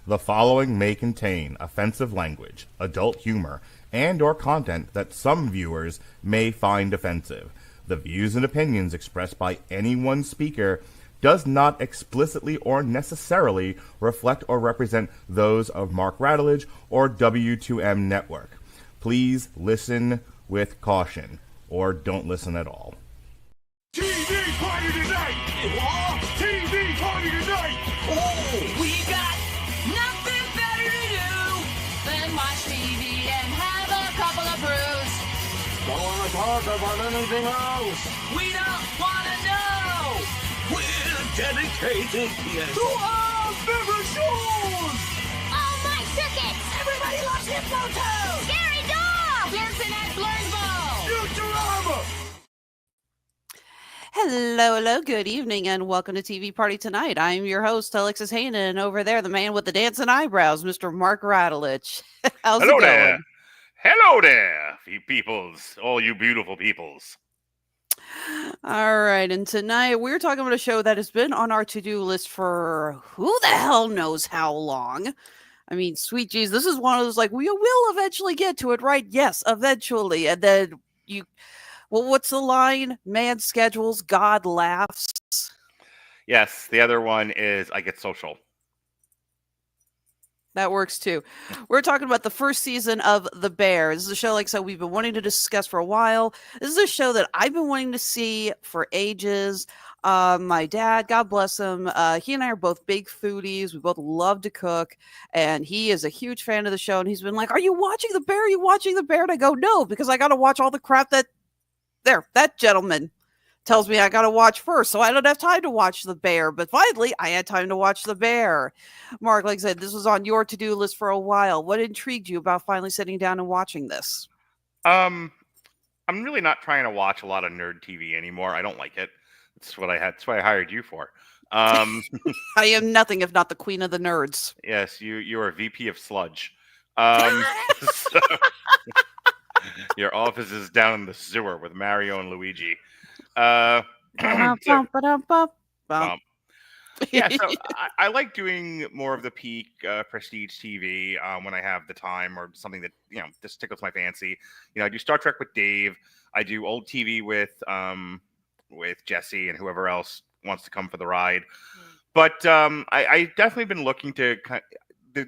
The following may contain offensive language, adult humor, and or content that some viewers may find offensive. The views and opinions expressed by any one speaker does not explicitly or necessarily reflect or represent those of Mark Radulich or W2M Network. Please listen with caution, or don't listen at all. TV party tonight! What? TV party tonight! Oh, we got nothing better to do than watch TV and have a couple of brews. Don't want to talk about anything else. We don't want to know. We're dedicated, yes. To our favorite shows. Oh, my circuits! Everybody loves Hypnotoad. Scary dog! Pearson at Blurnsville. Futurama! Hello, good evening, and welcome to TV Party Tonight. I'm your host, Alexis Hejna, and over there, the man with the dancing eyebrows, Mr. Mark Radulich. How's Hello it there. going? Hello there, you peoples, all you beautiful peoples. All right, and tonight we're talking about a show that has been on our to-do list for who the hell knows how long. I mean, sweet geez, this is one of those, like, we will eventually get to it, right? Yes, eventually. And then well, what's the line? Man schedules, God laughs. Yes, the other one is I Get Social. That works too. We're talking about the first season of The Bear. This is a show, like I said, we've been wanting to discuss for a while. This is a show that I've been wanting to see for ages. My dad, God bless him, he and I are both big foodies. We both love to cook, and he is a huge fan of the show. And he's been like, "Are you watching The Bear? Are you watching The Bear?" And I go, "No, because I got to watch all the crap that gentleman tells me I got to watch first, so I don't have time to watch The Bear." But finally, I had time to watch The Bear. Mark, like I said, this was on your to-do list for a while. What intrigued you about finally sitting down and watching this? I'm really not trying to watch a lot of nerd TV anymore. I don't like it. That's what I had. That's what I hired you for. I am nothing if not the queen of the nerds. Yes, you are VP of Sludge. So, your office is down in the sewer with Mario and Luigi. So, yeah, so I like doing more of the peak prestige TV when I have the time or something that just tickles my fancy. I do Star Trek with Dave. I do old TV with Jesse and whoever else wants to come for the ride. But I definitely been looking to.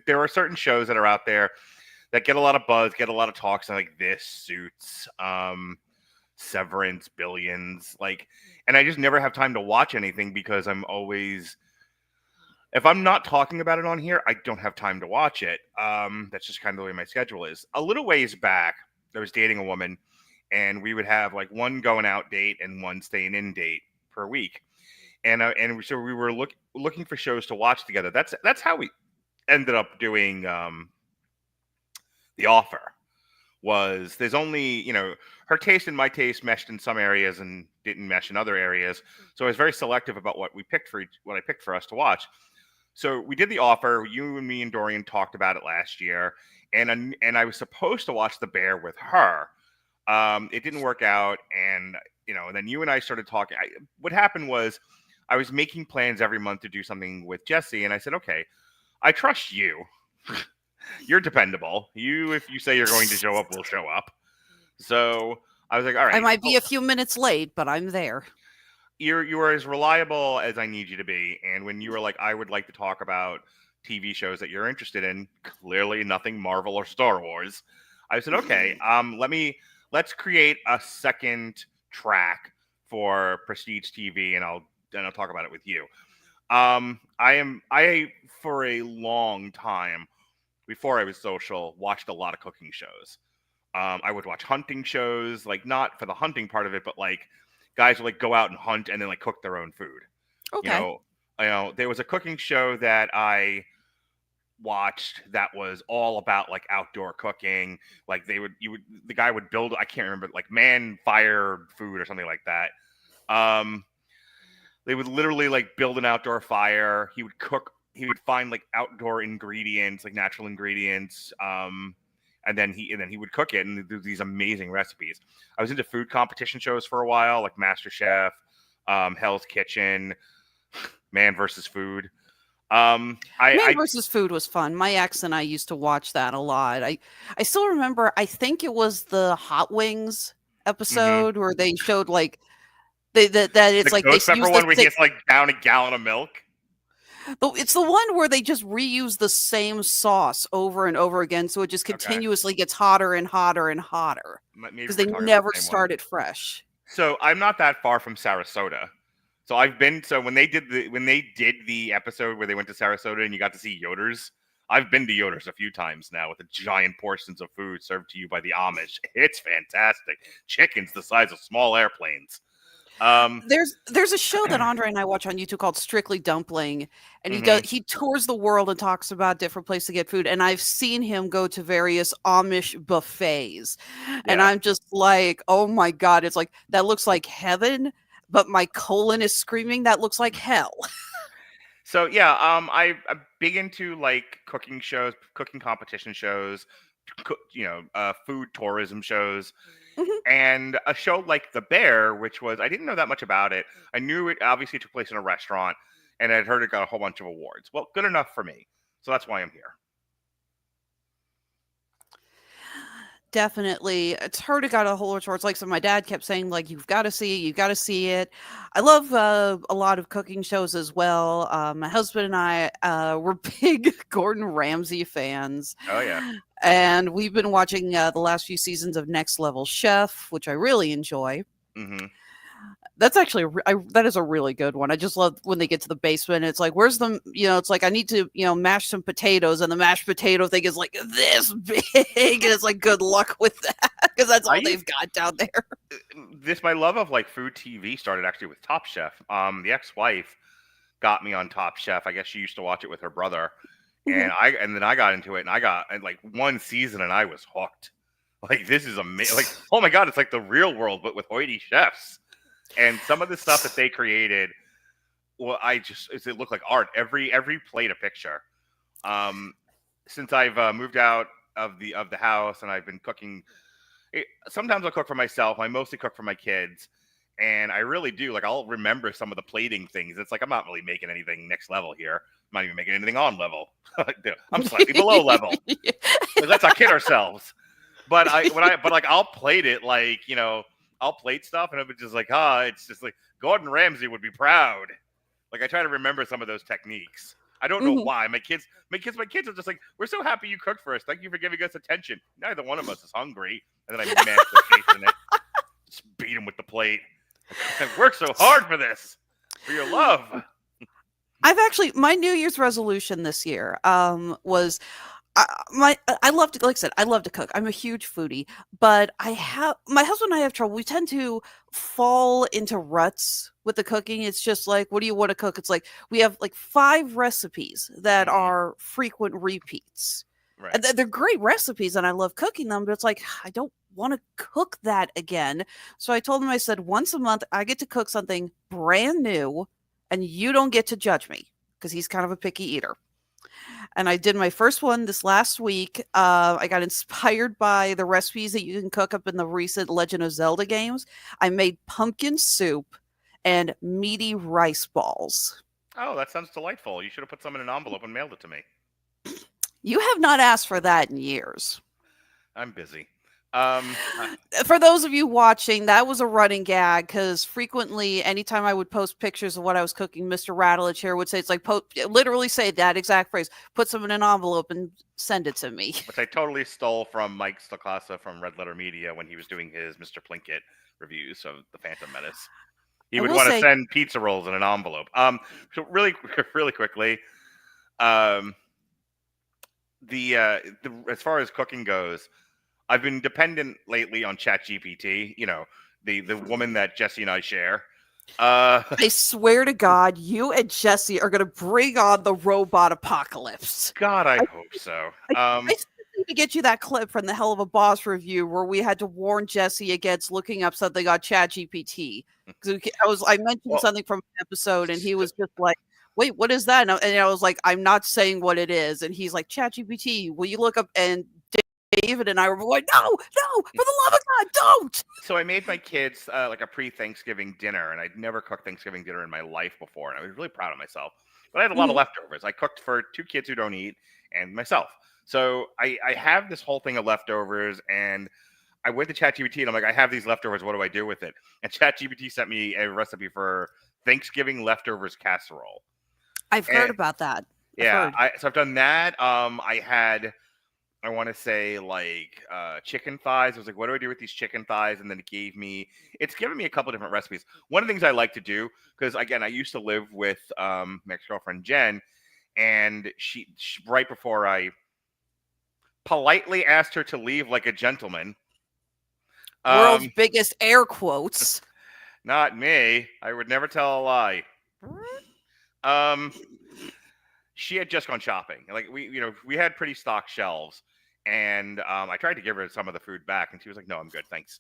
There are certain shows that are out there that get a lot of buzz, get a lot of talks, and like this Suits, Severance, Billions, and I just never have time to watch anything because I'm always. If I'm not talking about it on here, I don't have time to watch it. That's just kind of the way my schedule is. A little ways back, I was dating a woman, and we would have like one going out date and one staying in date per week. And so we were looking for shows to watch together. That's how we ended up doing The Offer. There's only, her taste and my taste meshed in some areas and didn't mesh in other areas. So I was very selective about what I picked for us to watch. So we did The Offer. You and me and Dorian talked about it last year, and I was supposed to watch The Bear with her. It didn't work out, and then you and I started talking. What happened was I was making plans every month to do something with Jesse, and I said, "Okay, I trust you. You're dependable. If you say you're going to show up, we'll show up." So I was like, "All right." I might be a few minutes late, but I'm there. You are as reliable as I need you to be. And when you were like, I would like to talk about TV shows that you're interested in, clearly nothing Marvel or Star Wars, I said, okay, let's create a second track for prestige TV, and I'll talk about it with you. I for a long time before I was social watched a lot of cooking shows. I would watch hunting shows, like not for the hunting part of it, but like guys would like go out and hunt and then like cook their own food. Okay. There was a cooking show that I watched that was all about like outdoor cooking. Like the guy would build, I can't remember, like man fire food or something like that. They would literally like build an outdoor fire. He would cook. He would find like outdoor ingredients, like natural ingredients. And then he would cook it and do these amazing recipes. I was into food competition shows for a while, like MasterChef, Hell's Kitchen, Man versus Food. Man versus Food was fun. My ex and I used to watch that a lot. I still remember. I think it was the Hot Wings episode where they showed like that it's the like they ghost pepper use one where he has like down a gallon of milk. It's the one where they just reuse the same sauce over and over again, so it just continuously gets hotter and hotter and hotter because they never start it fresh. So I'm not that far from Sarasota. So when they did the episode where they went to Sarasota and you got to see Yoder's, I've been to Yoder's a few times now with the giant portions of food served to you by the Amish. It's fantastic. Chickens the size of small airplanes. There's a show that Andre and I watch on YouTube called Strictly Dumpling, and he tours the world and talks about different places to get food. And I've seen him go to various Amish buffets, and I'm just like, oh my god, it's like that looks like heaven, but my colon is screaming that looks like hell. So yeah, I'm big into like cooking shows, cooking competition shows, food tourism shows. And a show like The Bear, which was, I didn't know that much about it. I knew it obviously took place in a restaurant, and I'd heard it got a whole bunch of awards. Well, good enough for me. So that's why I'm here. Definitely. It's heard it got a whole bunch of awards. Like, so my dad kept saying, like, you've got to see it. You've got to see it. I love a lot of cooking shows as well. My husband and I were big Gordon Ramsay fans. Oh, yeah. And we've been watching the last few seasons of Next Level Chef, which I really enjoy. That's actually that is a really good one. I just love when they get to the basement. It's like, where's the it's like I need to mash some potatoes, and the mashed potato thing is like this big, and it's like good luck with that because that's all they've got down there. My love of like food TV started actually with Top Chef. The ex-wife got me on Top Chef. I guess she used to watch it with her brother. And then I got into it, and I got like one season, and I was hooked. Like, this is amazing. Like, oh my god, it's like the real world, but with hoity chefs. And some of the stuff that they created, well, it looked like art. Every plate a picture. Since I've moved out of the house, and I've been cooking. Sometimes I'll cook for myself. I mostly cook for my kids. And I really do. Like, I'll remember some of the plating things. It's like, I'm not really making anything next level here. I'm not even making anything on level. I'm slightly below level. Let's not kid ourselves. But I'll plate it like, I'll plate stuff, and it's just like, it's just like Gordon Ramsay would be proud. Like, I try to remember some of those techniques. I don't know why. My kids are just like, we're so happy you cooked for us. Thank you for giving us attention. Neither one of us is hungry. And then I mash their face in it. Just beat them with the plate. I worked so hard for this, for your love. My New Year's resolution this year was I love to, like I said, I love to cook. I'm a huge foodie, but my husband and I have trouble. We tend to fall into ruts with the cooking. It's just like, what do you want to cook? It's like we have like 5 recipes that are frequent repeats. Right. And they're great recipes, and I love cooking them, but it's like, I don't want to cook that again. So I told him, I said, once a month, I get to cook something brand new, and you don't get to judge me, because he's kind of a picky eater. And I did my first one this last week. I got inspired by the recipes that you can cook up in the recent Legend of Zelda games. I made pumpkin soup and meaty rice balls. Oh, that sounds delightful. You should have put some in an envelope and mailed it to me. You have not asked for that in years. I'm busy. For those of you watching, that was a running gag, because frequently, anytime I would post pictures of what I was cooking, Mr. Radulich here would say, it's like, literally say that exact phrase, put some in an envelope and send it to me. Which I totally stole from Mike Stocasa from Red Letter Media when he was doing his Mr. Plinkett reviews of The Phantom Menace. He would want to send pizza rolls in an envelope. So really quickly, as far as cooking goes, I've been dependent lately on ChatGPT, the woman that Jesse and I share. I swear to God, you and Jesse are going to bring on the robot apocalypse. God, I hope so. I need to get you that clip from the Hell of a Boss review where we had to warn Jesse against looking up something on ChatGPT. I mentioned something from an episode, and he was just like, wait, what is that? And I was like, I'm not saying what it is. And he's like, ChatGPT, will you look up? And David and I were going, no, for the love of God, don't. So I made my kids like a pre-Thanksgiving dinner, and I'd never cooked Thanksgiving dinner in my life before, and I was really proud of myself. But I had a lot of leftovers. I cooked for 2 kids who don't eat and myself. So I have this whole thing of leftovers, and I went to ChatGPT, and I'm like, I have these leftovers. What do I do with it? And ChatGPT sent me a recipe for Thanksgiving leftovers casserole. I've heard about that. Yeah, so I've done that. I had, I want to say, like chicken thighs. I was like, what do I do with these chicken thighs? And then it's given me a couple different recipes. One of the things I like to do, because again, I used to live with my ex-girlfriend Jen, and she right before I politely asked her to leave like a gentleman. World's biggest air quotes. Not me. I would never tell a lie. She had just gone shopping. Like we had pretty stocked shelves, and I tried to give her some of the food back, and she was like, "No, I'm good, thanks."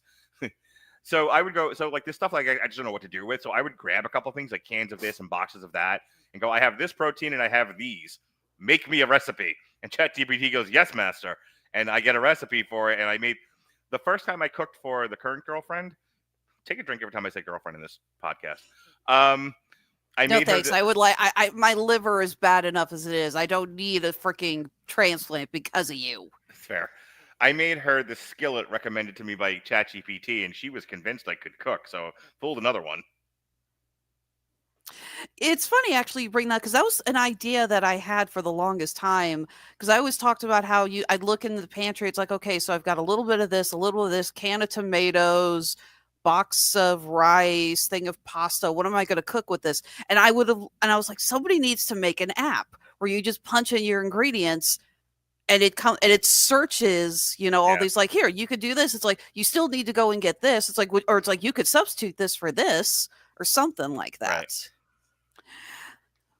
So I would go. So like this stuff, like I just don't know what to do with. So I would grab a couple things, like cans of this and boxes of that, and go, "I have this protein and I have these. Make me a recipe." And ChatGPT goes, "Yes, master." And I get a recipe for it, and I made. The first time I cooked for the current girlfriend, take a drink every time I say girlfriend in this podcast. No thanks. I would like. My liver is bad enough as it is. I don't need a freaking transplant because of you. Fair. I made her the skillet recommended to me by ChatGPT, and she was convinced I could cook. So pulled another one. It's funny actually you bring that, because that was an idea that I had for the longest time, because I always talked about how I'd look in the pantry. It's like, okay, so I've got a little bit of this, a little of this, can of tomatoes, box of rice, thing of pasta. What am I going to cook with this? And I was like, somebody needs to make an app where you just punch in your ingredients and it searches, all these, like, here, you could do this. It's like, you still need to go and get this. It's like, or it's like, you could substitute this for this or something like that. Right.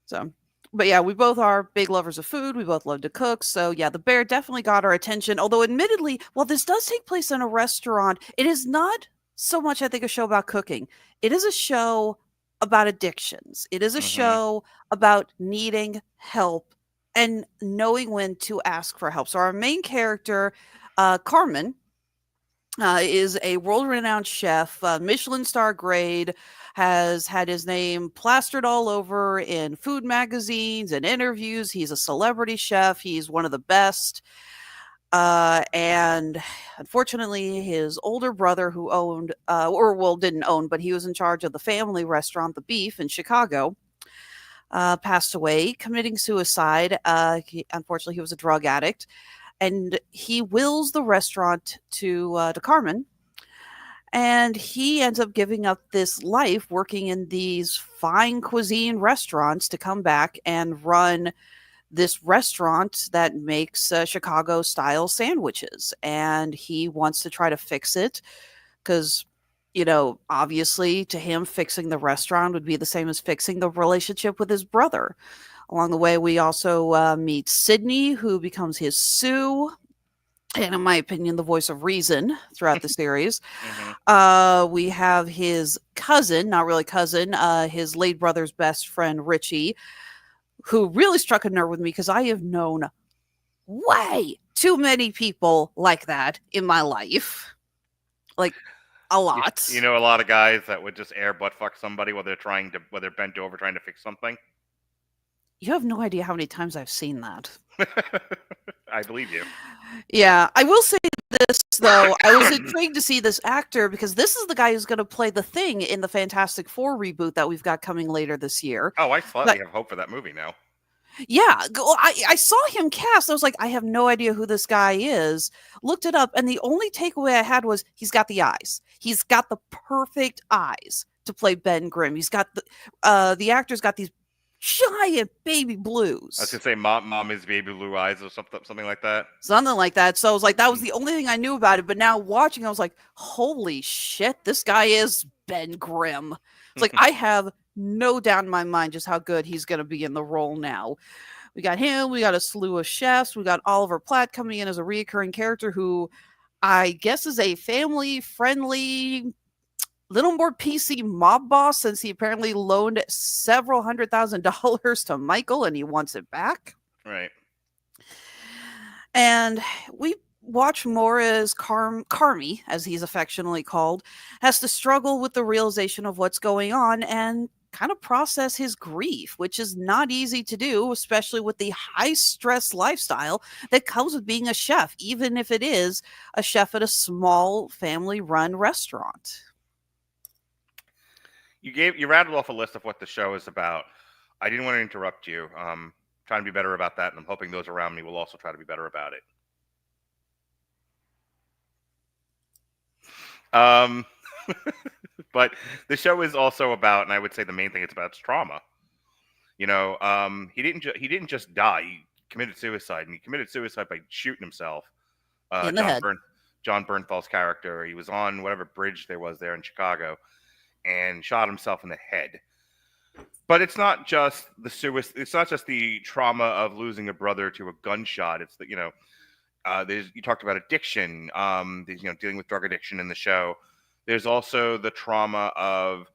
So, but yeah, we both are big lovers of food. We both love to cook. So yeah, The Bear definitely got our attention. Although admittedly, while this does take place in a restaurant, it is not so much, I think, a show about cooking. It is a show about addictions. It is a show about needing help and knowing when to ask for help. So our main character, Carmen, is a world-renowned chef, Michelin star grade, has had his name plastered all over in food magazines and interviews. He's a celebrity chef. He's one of the best. And unfortunately, his older brother, who owned, didn't own, but he was in charge of the family restaurant, The Beef, in Chicago, passed away, committing suicide. Unfortunately, he was a drug addict, and he wills the restaurant to Carmen. And he ends up giving up this life working in these fine cuisine restaurants to come back and run this restaurant that makes Chicago-style sandwiches. And he wants to try to fix it because, obviously to him, fixing the restaurant would be the same as fixing the relationship with his brother. Along the way, we also meet Sydney, who becomes his Sue, and in my opinion, the voice of reason throughout the series. We have his cousin, not really cousin, his late brother's best friend, Richie, who really struck a nerve with me because I have known way too many people like that in my life. Like, a lot. You know a lot of guys that would just air butt fuck somebody while they're bent over trying to fix something? You have no idea how many times I've seen that. I believe you. Yeah, I will say this, though. I was intrigued to see this actor because this is the guy who's going to play the Thing in the Fantastic Four reboot that we've got coming later this year. Oh, I slightly have hope for that movie now. Yeah, I saw him cast. I was like, I have no idea who this guy is. Looked it up, and the only takeaway I had was he's got the eyes. He's got the perfect eyes to play Ben Grimm. He's got the actor's got these giant baby blues. I was gonna say mommy's baby blue eyes or something like that. Something like that. So I was like, that was the only thing I knew about it. But now watching, I was like, holy shit, this guy is Ben Grimm. It's like, I have no doubt in my mind just how good he's going to be in the role now. We got him. We got a slew of chefs. We got Oliver Platt coming in as a reoccurring character who I guess is a family-friendly, little more PC mob boss, since he apparently loaned several $100,000 to Michael and he wants it back. Right. And we watch more as Carmy, as he's affectionately called, has to struggle with the realization of what's going on and kind of process his grief, which is not easy to do, especially with the high stress lifestyle that comes with being a chef, even if it is a chef at a small family run restaurant. You rattled off a list of what the show is about. I didn't want to interrupt you. Trying to be better about that, and I'm hoping those around me will also try to be better about it. Um, but the show is also about, and I would say the main thing it's about is trauma. You know, he didn't just die; he committed suicide, and he committed suicide by shooting himself. In the head. John Bernthal's character. He was on whatever bridge there was there in Chicago, and shot himself in the head. But it's not just the suicide. It's not just the trauma of losing a brother to a gunshot. It's that you talked about addiction. Dealing with drug addiction in the show. There's also the trauma of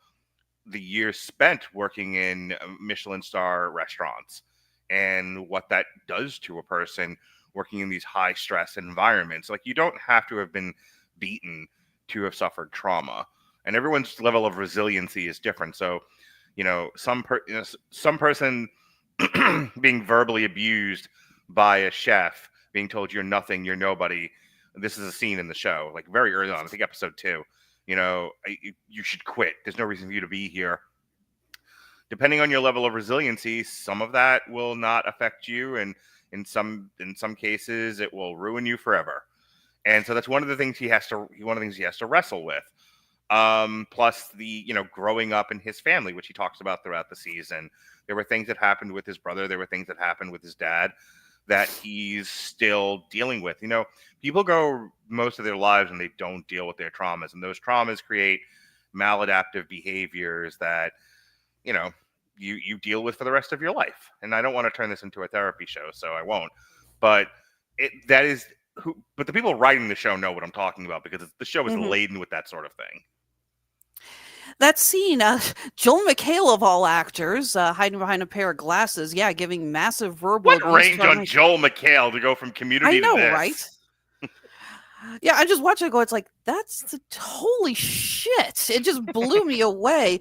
the years spent working in Michelin star restaurants and what that does to a person working in these high stress environments. Like, you don't have to have been beaten to have suffered trauma, and everyone's level of resiliency is different. So, some person being verbally abused by a chef, being told you're nothing, you're nobody. This is a scene in the show, like very early on, I think episode 2. You should quit. There's no reason for you to be here. Depending on your level of resiliency, some of that will not affect you, and in some cases, it will ruin you forever. And so that's one of the things he has to wrestle with. Plus the growing up in his family, which he talks about throughout the season. There were things that happened with his brother. There were things that happened with his dad that he's still dealing with. People go most of their lives and they don't deal with their traumas, and those traumas create maladaptive behaviors that you deal with for the rest of your life. And I don't want to turn this into a therapy show, so I won't. But but the people writing the show know what I'm talking about, because the show is laden with that sort of thing. That scene, Joel McHale of all actors, hiding behind a pair of glasses, giving massive verbal abuse. What range on Joel McHale to go from Community to this? Right? Yeah, I just watched it go, it's like, holy shit. It just blew me away.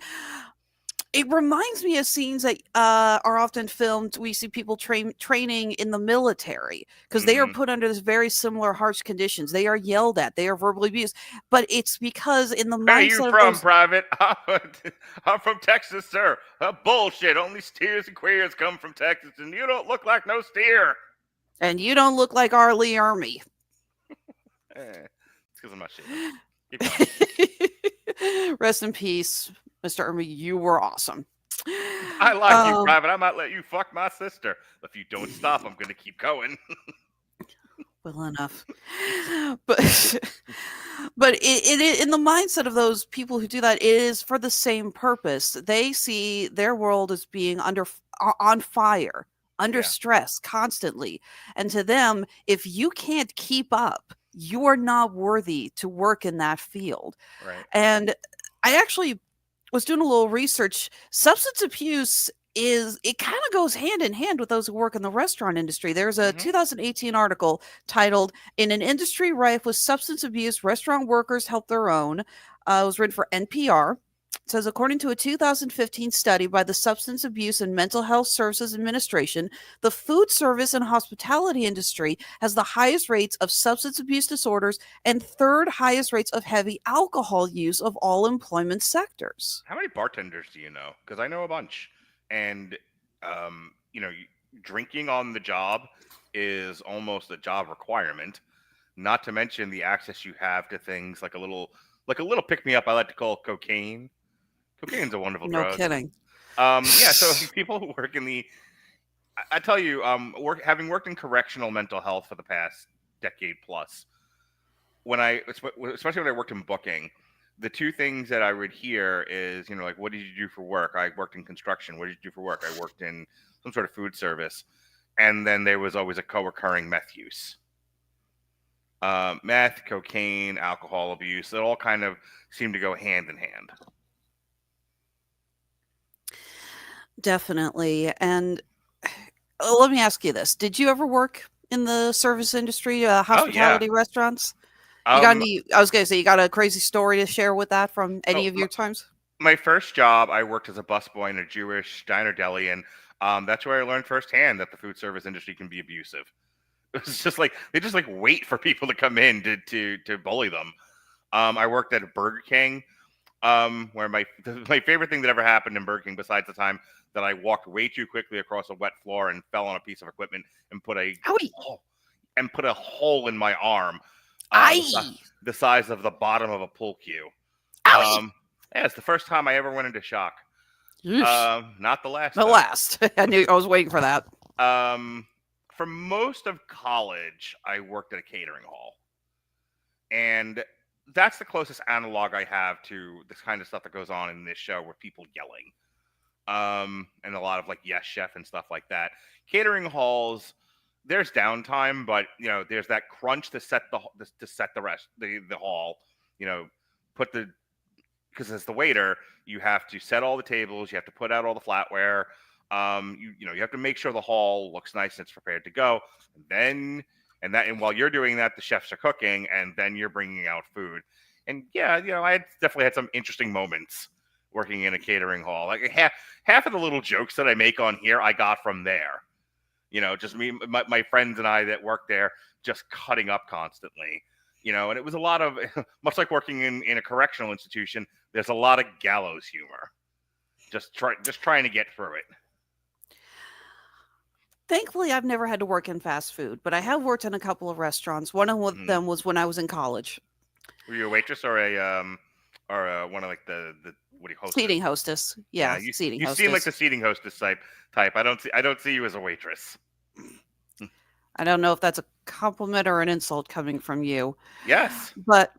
It reminds me of scenes that are often filmed. We see people training in the military, because they are put under this very similar harsh conditions. They are yelled at. They are verbally abused. But it's because in the mindset Where are you from, Private? I'm from Texas, sir. Bullshit. Only steers and queers come from Texas, and you don't look like no steer. And you don't look like R. Lee Ermey. It's because of my shit. Rest in peace, Mr. Ermey. You were awesome. I like you, Private. I might let you fuck my sister. If you don't stop, I'm going to keep going. Well enough. But in the mindset of those people who do that, it is for the same purpose. They see their world as being on fire, under stress constantly. And to them, if you can't keep up, you are not worthy to work in that field. Right. And I actually was doing a little research. Substance abuse it kind of goes hand in hand with those who work in the restaurant industry. There's a 2018 article titled, "In an Industry Rife with Substance Abuse, Restaurant Workers Help Their Own." It was written for NPR. It says, according to a 2015 study by the Substance Abuse and Mental Health Services Administration, the food service and hospitality industry has the highest rates of substance abuse disorders and third highest rates of heavy alcohol use of all employment sectors. How many bartenders do you know? Because I know a bunch. And, drinking on the job is almost a job requirement, not to mention the access you have to things like a little pick-me-up I like to call cocaine. Cocaine's a wonderful drug. No kidding. So people who work in I tell you, having worked in correctional mental health for the past decade plus, especially when I worked in booking, the two things that I would hear is, what did you do for work? I worked in construction. What did you do for work? I worked in some sort of food service. And then there was always a co-occurring meth use. Meth, cocaine, alcohol abuse, it all kind of seem to go hand in hand. Definitely. And let me ask you this. Did you ever work in the service industry, Oh yeah. hospitality restaurants? You got Um, any? I was gonna say, you got a crazy story to share with that from oh, any of your times? my first job, I worked as a busboy in a Jewish diner deli, and that's where I learned firsthand that the food service industry can be abusive. It was just like they just like wait for people to come in to bully them. I worked at a Burger King, where my favorite thing that ever happened in Burger King, besides the time that I walked way too quickly across a wet floor and fell on a piece of equipment and Owie! put a hole in my arm, Aye! the size of the bottom of a pool cue. Owie! Yeah, it's the first time I ever went into shock. Yeesh. Not the last. The though. last. I was waiting for that. For most of college, I worked at a catering hall, and that's the closest analog I have to this kind of stuff that goes on in this show, with people yelling, and a lot of like yes chef and stuff like that. Catering halls, there's downtime, but there's that crunch to set the hall. Put the because as the waiter, you have to set all the tables, you have to put out all the flatware. You have to make sure the hall looks nice and it's prepared to go. And while you're doing that, the chefs are cooking, and then you're bringing out food. And yeah, I definitely had some interesting moments working in a catering hall. Like half of the little jokes that I make on here, I got from there. Just me, my friends and I that worked there, just cutting up constantly. And it was a lot of, much like working in a correctional institution, there's a lot of gallows humor. Just trying to get through it. Thankfully, I've never had to work in fast food, but I have worked in a couple of restaurants. One of them was when I was in college. Were you a waitress or one of like the what do you host? Seating hostess. Yeah, seating you hostess. seem like the seating hostess type. I don't see you as a waitress. I don't know if that's a compliment or an insult coming from you. Yes. But,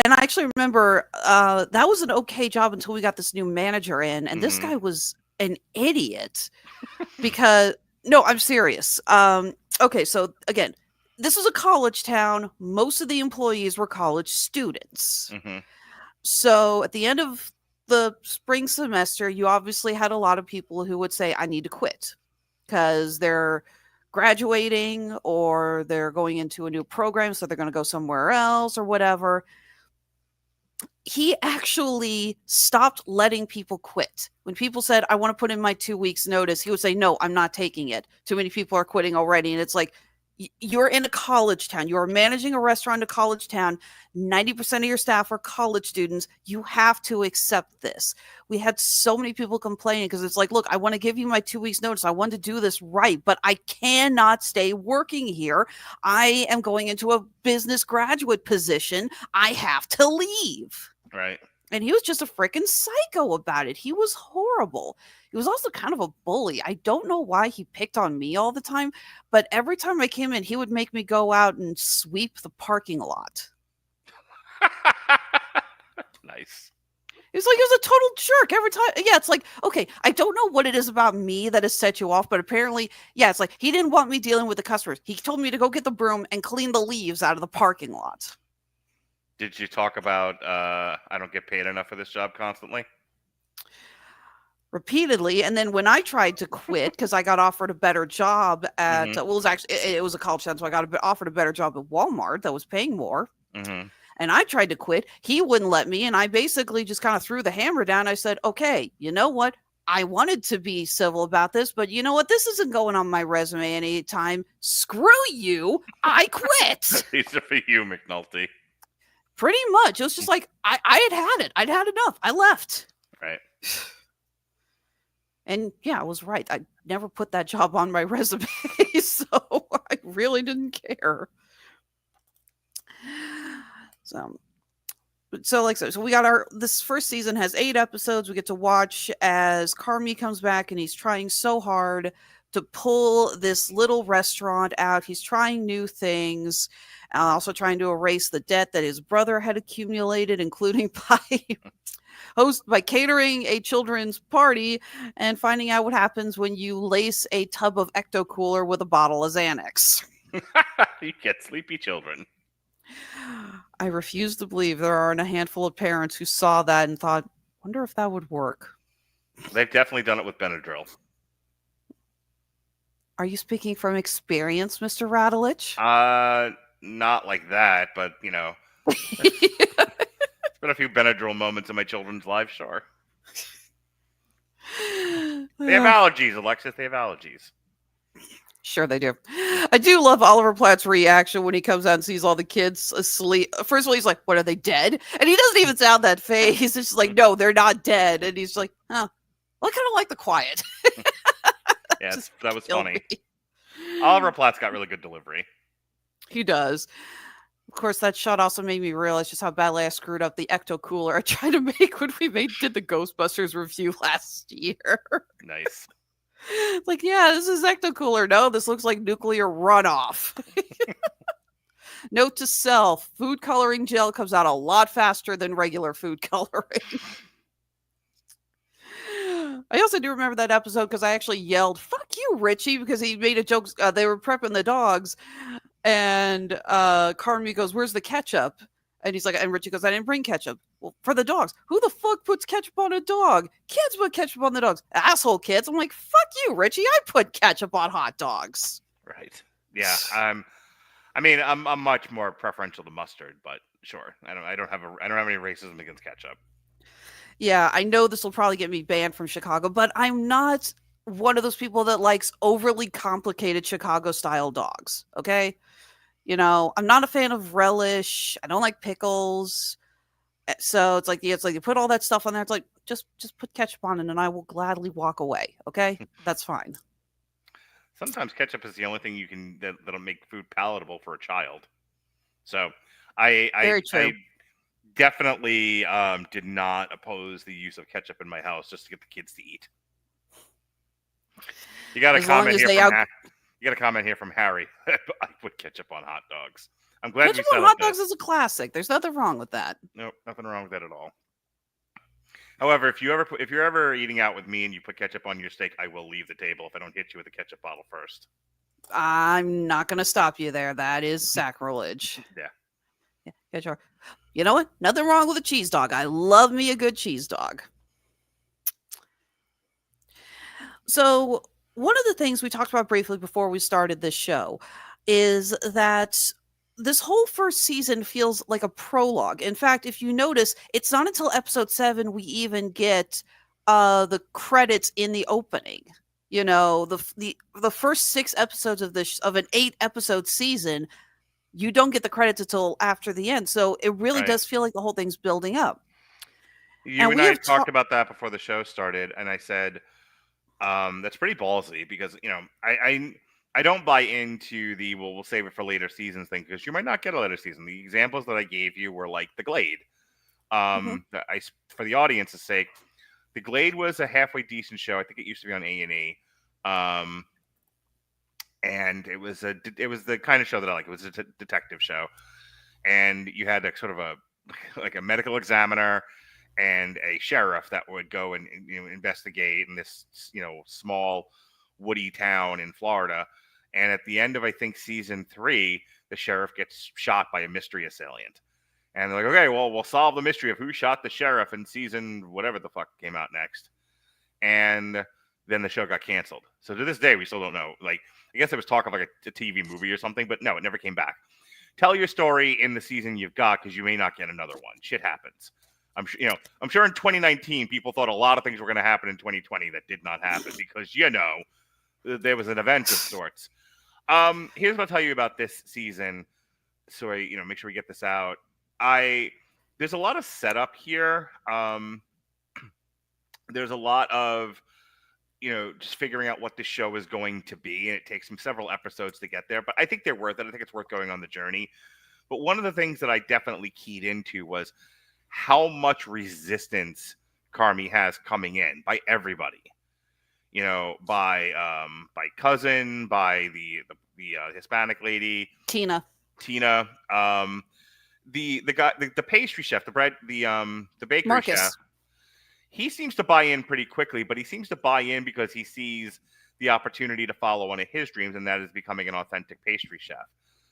and I actually remember that was an okay job until we got this new manager in, and this guy was an idiot because, no, I'm serious. Okay, so again, this was a college town. Most of the employees were college students. So at the end of the spring semester, you obviously had a lot of people who would say, I need to quit because they're graduating or they're going into a new program, so they're going to go somewhere else or whatever. He actually stopped letting people quit. When people said, I want to put in my 2 weeks notice, he would say, no, I'm not taking it. Too many people are quitting already. And it's like, you're in a college town. You're managing a restaurant in a college town. 90% of your staff are college students. You have to accept this. We had so many people complaining because it's like, look, I want to give you my 2 weeks notice. I want to do this right, but I cannot stay working here. I am going into a business graduate position. I have to leave. Right. And he was just a freaking psycho about it. He was horrible. He was also kind of a bully. I don't know why he picked on me all the time, but every time I came in, he would make me go out and sweep the parking lot. Nice. He was a total jerk every time. Yeah, it's like, okay, I don't know what it is about me that has set you off, but apparently, yeah, it's like he didn't want me dealing with the customers. He told me to go get the broom and clean the leaves out of the parking lot. Did you talk about I don't get paid enough for this job constantly? Repeatedly. And then when I tried to quit because I got offered a better job at well, it was actually it was a college town, so I got offered a better job at Walmart that was paying more. And I tried to quit. He wouldn't let me, and I basically just kind of threw the hammer down. I said, okay, you know what? I wanted to be civil about this, but you know what? This isn't going on my resume anytime. Screw you. I quit. These are for you, McNulty. Pretty much. It was just like, I had it. I'd had enough. I left. Right. And yeah, I was right. I never put that job on my resume, so I really didn't care. So like so we got this first season has 8 episodes. We get to watch as Carmi comes back, and he's trying so hard to pull this little restaurant out. He's trying new things, also trying to erase the debt that his brother had accumulated, including by catering a children's party and finding out what happens when you lace a tub of Ecto Cooler with a bottle of Xanax. You get sleepy children. I refuse to believe there aren't a handful of parents who saw that and thought, wonder if that would work. They've definitely done it with Benadryl. Are you speaking from experience, Mr. Radulich? Not like that, but it's been a few Benadryl moments in my children's lives, sure. They have allergies, Alexis. They have allergies. Sure they do. I do love Oliver Platt's reaction when he comes out and sees all the kids asleep. First of all, he's like, what, are they dead? And he doesn't even sound that phased. He's just like, no, they're not dead. And he's like, oh, well, I kind of like the quiet. Yeah, that was killed funny. me. Oliver Platt's got really good delivery. He does. Of course, that shot also made me realize just how badly I screwed up the ecto cooler I tried to make when we did the Ghostbusters review last year. Nice. It's like, yeah, this is ecto cooler. No, this looks like nuclear runoff. Note to self: food coloring gel comes out a lot faster than regular food coloring. I also do remember that episode because I actually yelled, "Fuck you, Richie," because he made a joke. They were prepping the dogs, and Carmi goes, "Where's the ketchup?" And he's like, and Richie goes, "I didn't bring ketchup." Well, for the dogs. Who the fuck puts ketchup on a dog? Kids put ketchup on the dogs. Asshole kids. I'm like, fuck you, Richie. I put ketchup on hot dogs. Right. Yeah. I'm much more preferential to mustard, but sure. I don't have any racism against ketchup. Yeah, I know this will probably get me banned from Chicago, but I'm not one of those people that likes overly complicated Chicago style dogs. Okay. I'm not a fan of relish. I don't like pickles. So it's like you put all that stuff on there. It's like, just put ketchup on it and I will gladly walk away. Okay. That's fine. Sometimes ketchup is the only thing that'll make food palatable for a child. So I definitely did not oppose the use of ketchup in my house just to get the kids to eat. You got a comment here from Harry. I put ketchup on hot dogs. I'm glad ketchup on hot dogs is a classic. There's nothing wrong with that. Nope, nothing wrong with that at all. However, if you're ever eating out with me and you put ketchup on your steak, I will leave the table if I don't hit you with a ketchup bottle first. I'm not going to stop you there. That is sacrilege. Yeah. Sure. You know what? Nothing wrong with a cheese dog. I love me a good cheese dog. So one of the things we talked about briefly before we started this show is that this whole first season feels like a prologue. In fact, if you notice, it's not until episode 7 we even get the credits in the opening. The first 6 episodes of an 8-episode season, you don't get the credits until after the end. So it really does feel like the whole thing's building up. You and I talked about that before the show started, and I said that's pretty ballsy because I don't buy into the we'll save it for later seasons thing because you might not get a later season. The examples that I gave you were like The Glade. For the audience's sake, The Glade was a halfway decent show. I think it used to be on A&E. And it was the kind of show that I like. It was a detective show, and you had a sort of a medical examiner and a sheriff that would go and investigate in this small woody town in Florida. And at the end of I think season 3, the sheriff gets shot by a mystery assailant, and they're like, okay, well, we'll solve the mystery of who shot the sheriff in season whatever the fuck came out next. And then the show got canceled. So to this day, we still don't know. Like, I guess it was talk of like a TV movie or something, but no, it never came back. Tell your story in the season you've got because you may not get another one. Shit happens. I'm sure in 2019 people thought a lot of things were going to happen in 2020 that did not happen because there was an event of sorts. Here's what I'll tell you about this season. So make sure we get this out. There's a lot of setup here. There's a lot of just figuring out what the show is going to be, and it takes them several episodes to get there, but I think they're worth it. I think it's worth going on the journey. But one of the things that I definitely keyed into was how much resistance Carmi has coming in by everybody. By cousin, by the Hispanic lady, Tina, the guy, the pastry chef, the bakery Marcus. chef. He seems to buy in pretty quickly, but he seems to buy in because he sees the opportunity to follow one of his dreams, and that is becoming an authentic pastry chef.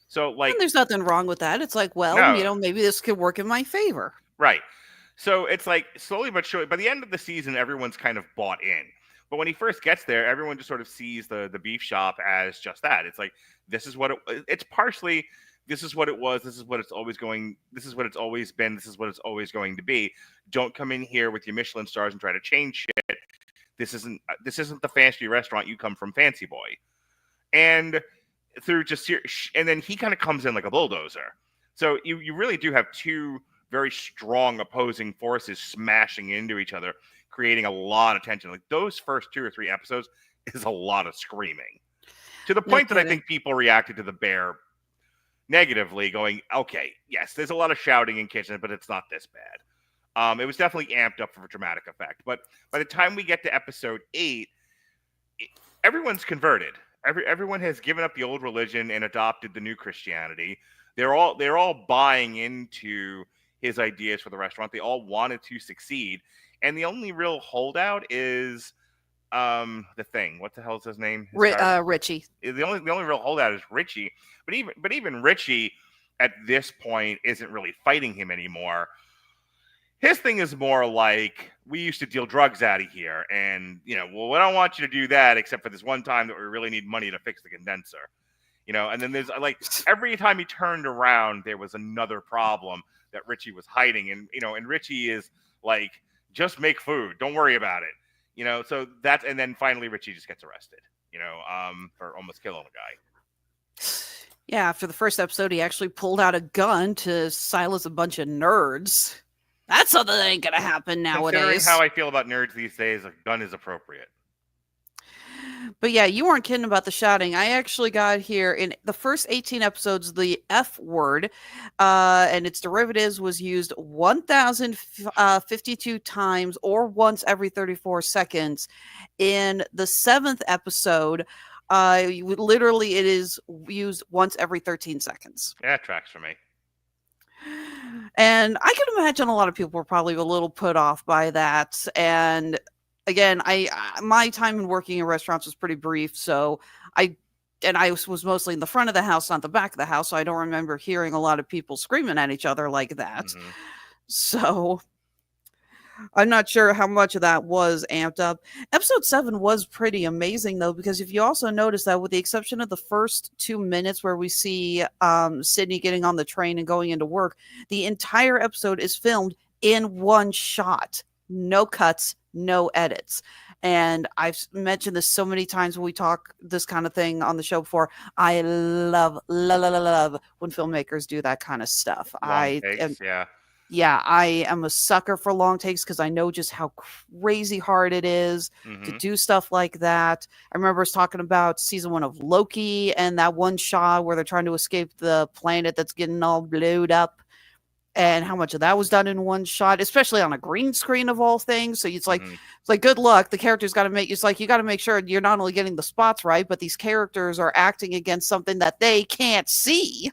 So, like, and there's nothing wrong with that. It's like, well, maybe this could work in my favor. Right. So it's like slowly but surely, by the end of the season, everyone's kind of bought in. But when he first gets there, everyone just sort of sees the beef shop as just that. It's like, this is what it's partially, this is what it was, this is what it's always going, this is what it's always been, this is what it's always going to be. Don't come in here with your Michelin stars and try to change shit. This isn't the fancy restaurant you come from, Fancy Boy. And through just, and then he kind of comes in like a bulldozer. So you really do have two very strong opposing forces smashing into each other, creating a lot of tension. Like those first 2 or 3 episodes is a lot of screaming, to the point that I think people reacted to the bear negatively, going, okay, yes, there's a lot of shouting in kitchen, but it's not this bad. It was definitely amped up for dramatic effect. But by the time we get to episode 8, everyone's converted. Everyone has given up the old religion and adopted the new Christianity. They're all buying into his ideas for the restaurant. They all wanted to succeed. And the only real holdout is the Thing. What the hell is his name? Richie. The only real holdout is Richie. But even Richie at this point isn't really fighting him anymore. His thing is more like, we used to deal drugs out of here, and we don't want you to do that except for this one time that we really need money to fix the condenser. And then there's like every time he turned around, there was another problem that Richie was hiding, and Richie is like, just make food, don't worry about it. So that's, and then finally Richie just gets arrested, for almost killing a guy. Yeah, after the first episode, he actually pulled out a gun to silence a bunch of nerds. That's something that ain't gonna happen nowadays. Considering how I feel about nerds these days, a gun is appropriate. But yeah, you weren't kidding about the shouting. I actually got here in the first 18 episodes, the F word and its derivatives was used 1,052 times, or once every 34 seconds. In the 7th episode, literally it is used once every 13 seconds. Yeah, it tracks for me. And I can imagine a lot of people were probably a little put off by that. And again, my time in working in restaurants was pretty brief, so I was mostly in the front of the house, not the back of the house, so I don't remember hearing a lot of people screaming at each other like that. Mm-hmm. So I'm not sure how much of that was amped up. Episode 7 was pretty amazing, though, because if you also notice that, with the exception of the first 2 minutes where we see Sydney getting on the train and going into work, the entire episode is filmed in one shot. No cuts, no edits. And I've mentioned this so many times when we talk this kind of thing on the show before. I love when filmmakers do that kind of stuff. Yeah, I am a sucker for long takes because I know just how crazy hard it is to do stuff like that. I remember us talking about season 1 of Loki and that one shot where they're trying to escape the planet that's getting all blowed up, and how much of that was done in one shot, especially on a green screen of all things. So it's like, good luck. The character's got to make, it's like, you got to make sure you're not only getting the spots right, but these characters are acting against something that they can't see.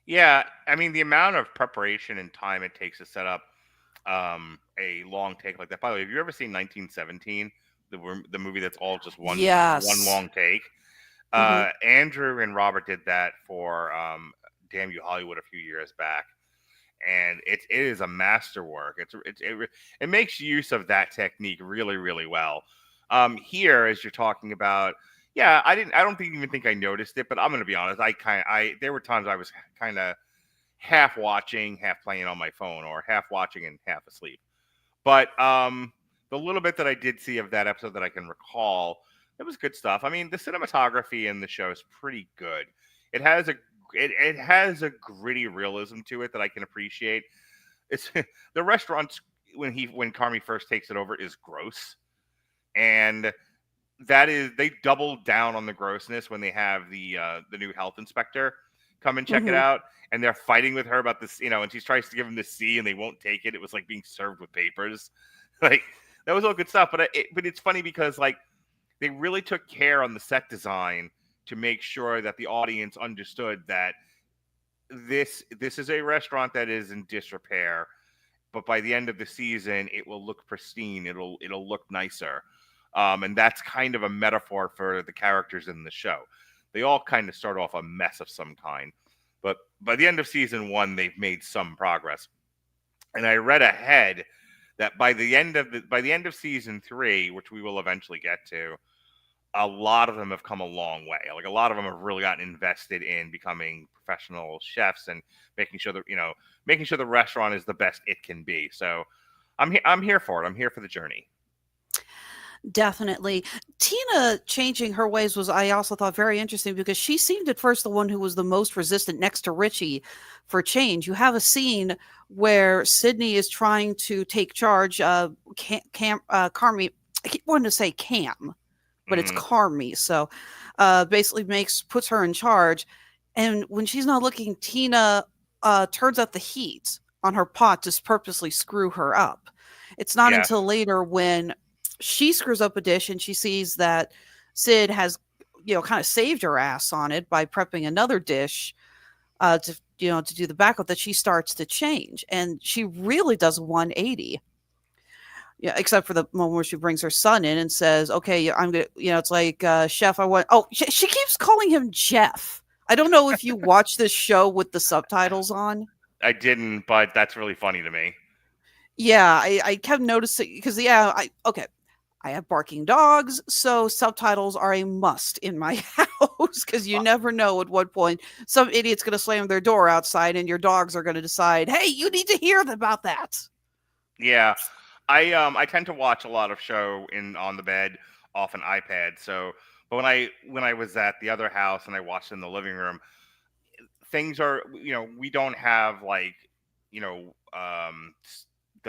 Yeah, I mean, the amount of preparation and time it takes to set up a long take like that. By the way, have you ever seen 1917, the movie that's all just one long take? Andrew and Robert did that for Damn You Hollywood a few years back, and it is a masterwork. It makes use of that technique really, really well. Here, as you're talking about. Yeah, I don't even think I noticed it, but I'm gonna be honest. There were times I was kind of half watching, half playing on my phone, or half watching and half asleep. But the little bit that I did see of that episode that I can recall, it was good stuff. I mean, the cinematography in the show is pretty good. It has a gritty realism to it that I can appreciate. It's the restaurant when Carmy first takes it over is gross, and they doubled down on the grossness when they have the new health inspector come and check it out, and they're fighting with her about this, and she tries to give them the C and they won't take it. It was like being served with papers. Like, that was all good stuff, but it's funny because like they really took care on the set design to make sure that the audience understood that this is a restaurant that is in disrepair, but by the end of the season it will look pristine. It'll look nicer. And that's kind of a metaphor for the characters in the show. They all kind of start off a mess of some kind. But by the end of season 1, they've made some progress. And I read ahead that by the end of season 3, which we will eventually get to, a lot of them have come a long way. Like a lot of them have really gotten invested in becoming professional chefs and making sure that the restaurant is the best it can be. So I'm here for it. I'm here for the journey. Definitely. Tina changing her ways was, I also thought, very interesting because she seemed at first the one who was the most resistant next to Richie for change. You have a scene where Sydney is trying to take charge of Carmi. I keep wanting to say Cam, but it's Carmi. So basically puts her in charge. And when she's not looking, Tina turns up the heat on her pot to purposely screw her up. It's not until later when she screws up a dish and she sees that Sid has, kind of saved her ass on it by prepping another dish to do the backup, that she starts to change. And she really does a 180. Yeah, except for the moment where she brings her son in and says, okay, I'm going to, it's like, chef, I want, she keeps calling him Jeff. I don't know if you watch this show with the subtitles on. I didn't, but that's really funny to me. Yeah, I kept noticing because, I have barking dogs, so subtitles are a must in my house because you never know at what point some idiot's going to slam their door outside and your dogs are going to decide, hey, you need to hear about that. Yeah, I tend to watch a lot of show on the bed off an iPad. So, but when I was at the other house and I watched in the living room, things are, we don't have the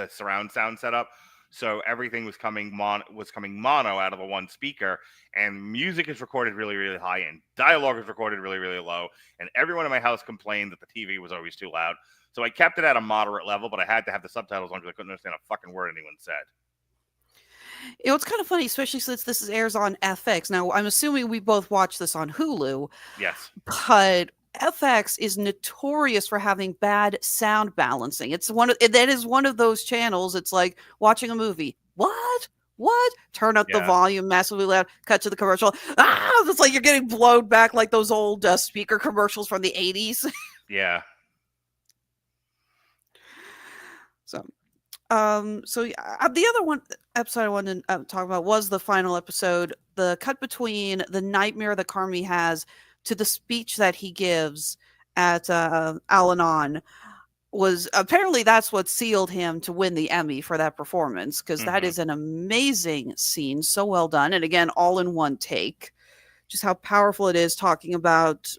surround sound set up. So everything was coming mono out of the one speaker, and music is recorded really, really high, and dialogue is recorded really, really low. And everyone in my house complained that the TV was always too loud. So I kept it at a moderate level, but I had to have the subtitles on because I couldn't understand a fucking word anyone said. It's kind of funny, especially since this airs on FX. Now, I'm assuming we both watch this on Hulu. Yes. But FX is notorious for having bad sound balancing. That is one of those channels. It's like watching a movie. What? Turn up the volume massively loud. Cut to the commercial. It's like you're getting blown back like those old speaker commercials from the 80s. Yeah. So the other episode I wanted to talk about was the final episode. The cut between the nightmare that Carmi has to the speech that he gives at Al-Anon was apparently that's what sealed him to win the Emmy for that performance, because that is an amazing scene, so well done, and again, all in one take. Just how powerful it is, talking about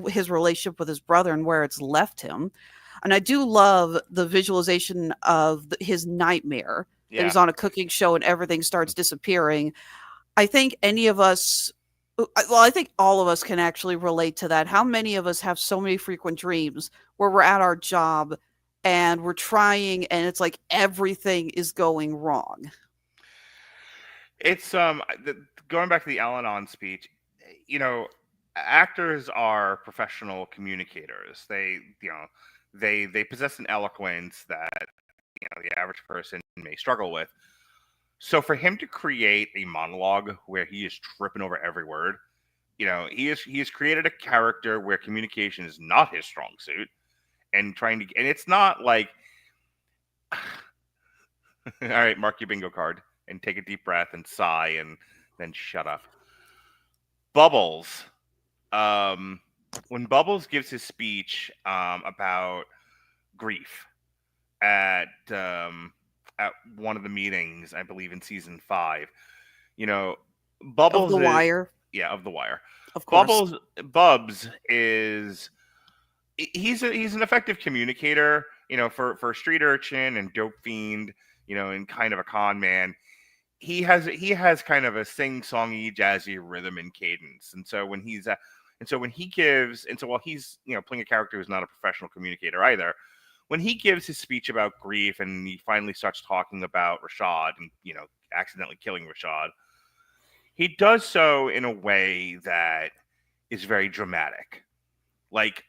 his relationship with his brother and where it's left him. And I do love the visualization of his nightmare. Yeah. It was on a cooking show and everything starts disappearing. I think I think all of us can actually relate to that. How many of us have so many frequent dreams where we're at our job and we're trying and it's like everything is going wrong? It's going back to the Al-Anon speech, actors are professional communicators. They possess an eloquence that the average person may struggle with. So for him to create a monologue where he is tripping over every word, he has created a character where communication is not his strong suit, and it's not like, all right, mark your bingo card and take a deep breath and sigh and then shut up. Bubbles, when Bubbles gives his speech about grief at one of the meetings, I believe in season 5, Bubbles of The Wire. Yeah, of The Wire. Of course. Bubs is he's an effective communicator, for a street urchin and dope fiend, and kind of a con man. He has kind of a sing-songy, jazzy rhythm and cadence, and so while he's playing a character who's not a professional communicator either, when he gives his speech about grief and he finally starts talking about Rashad and, accidentally killing Rashad, he does so in a way that is very dramatic. Like,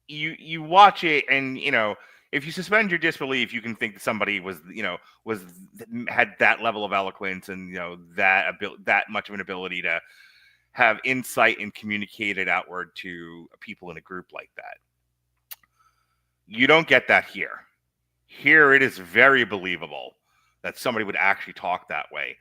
you watch it and, if you suspend your disbelief, you can think that somebody had that level of eloquence and, that much of an ability to have insight and communicate it outward to people in a group like that. You don't get that here. Here it is very believable that somebody would actually talk that way.